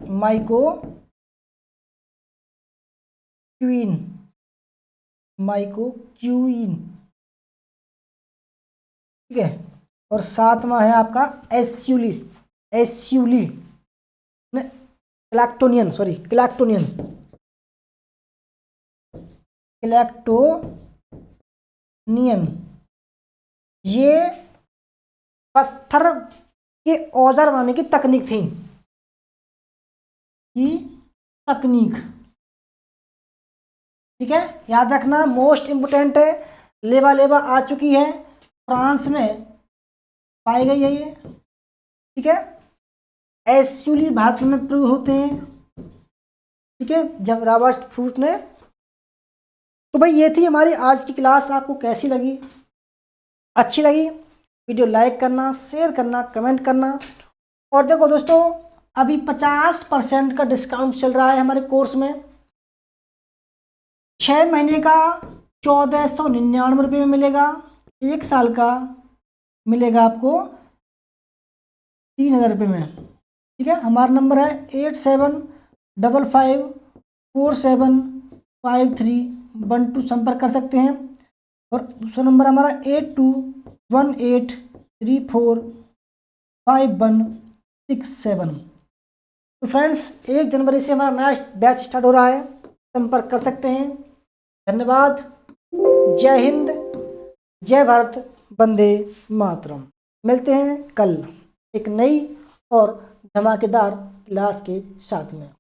माइकोक्विन, माइकोक्विन, ठीक है। और सातवां है आपका एस्यूली, एस्यूली क्लैक्टोनियन, सॉरी क्लैक्टोनियन, क्लैक्टोनियन। ये पत्थर के औजार बनाने की तकनीक थी, ठीक है। याद रखना, मोस्ट इंपोर्टेंट है, लेबा लेबा आ चुकी है, फ्रांस में पाई गई है ये, ठीक है। एस्यूली भारत में प्रयोग होते हैं, ठीक है, जब रॉबर्ट फ्रूट ने। तो भाई ये थी हमारी आज की क्लास, आपको कैसी लगी, अच्छी लगी, वीडियो लाइक करना, शेयर करना, कमेंट करना। और देखो दोस्तों, अभी 50% का डिस्काउंट चल रहा है हमारे कोर्स में। 6 महीने का 1499 रुपये में मिलेगा, 1 साल का मिलेगा आपको 3000 रुपये में, ठीक है। हमारा नंबर है 8755475312, संपर्क कर सकते हैं। और दूसरा नंबर हमारा 8218345167। तो फ्रेंड्स 1 जनवरी से हमारा नया बैच स्टार्ट हो रहा है, संपर्क कर सकते हैं। धन्यवाद, जय हिंद, जय भारत, वंदे मातरम। मिलते हैं कल एक नई और धमाकेदार क्लास के साथ में।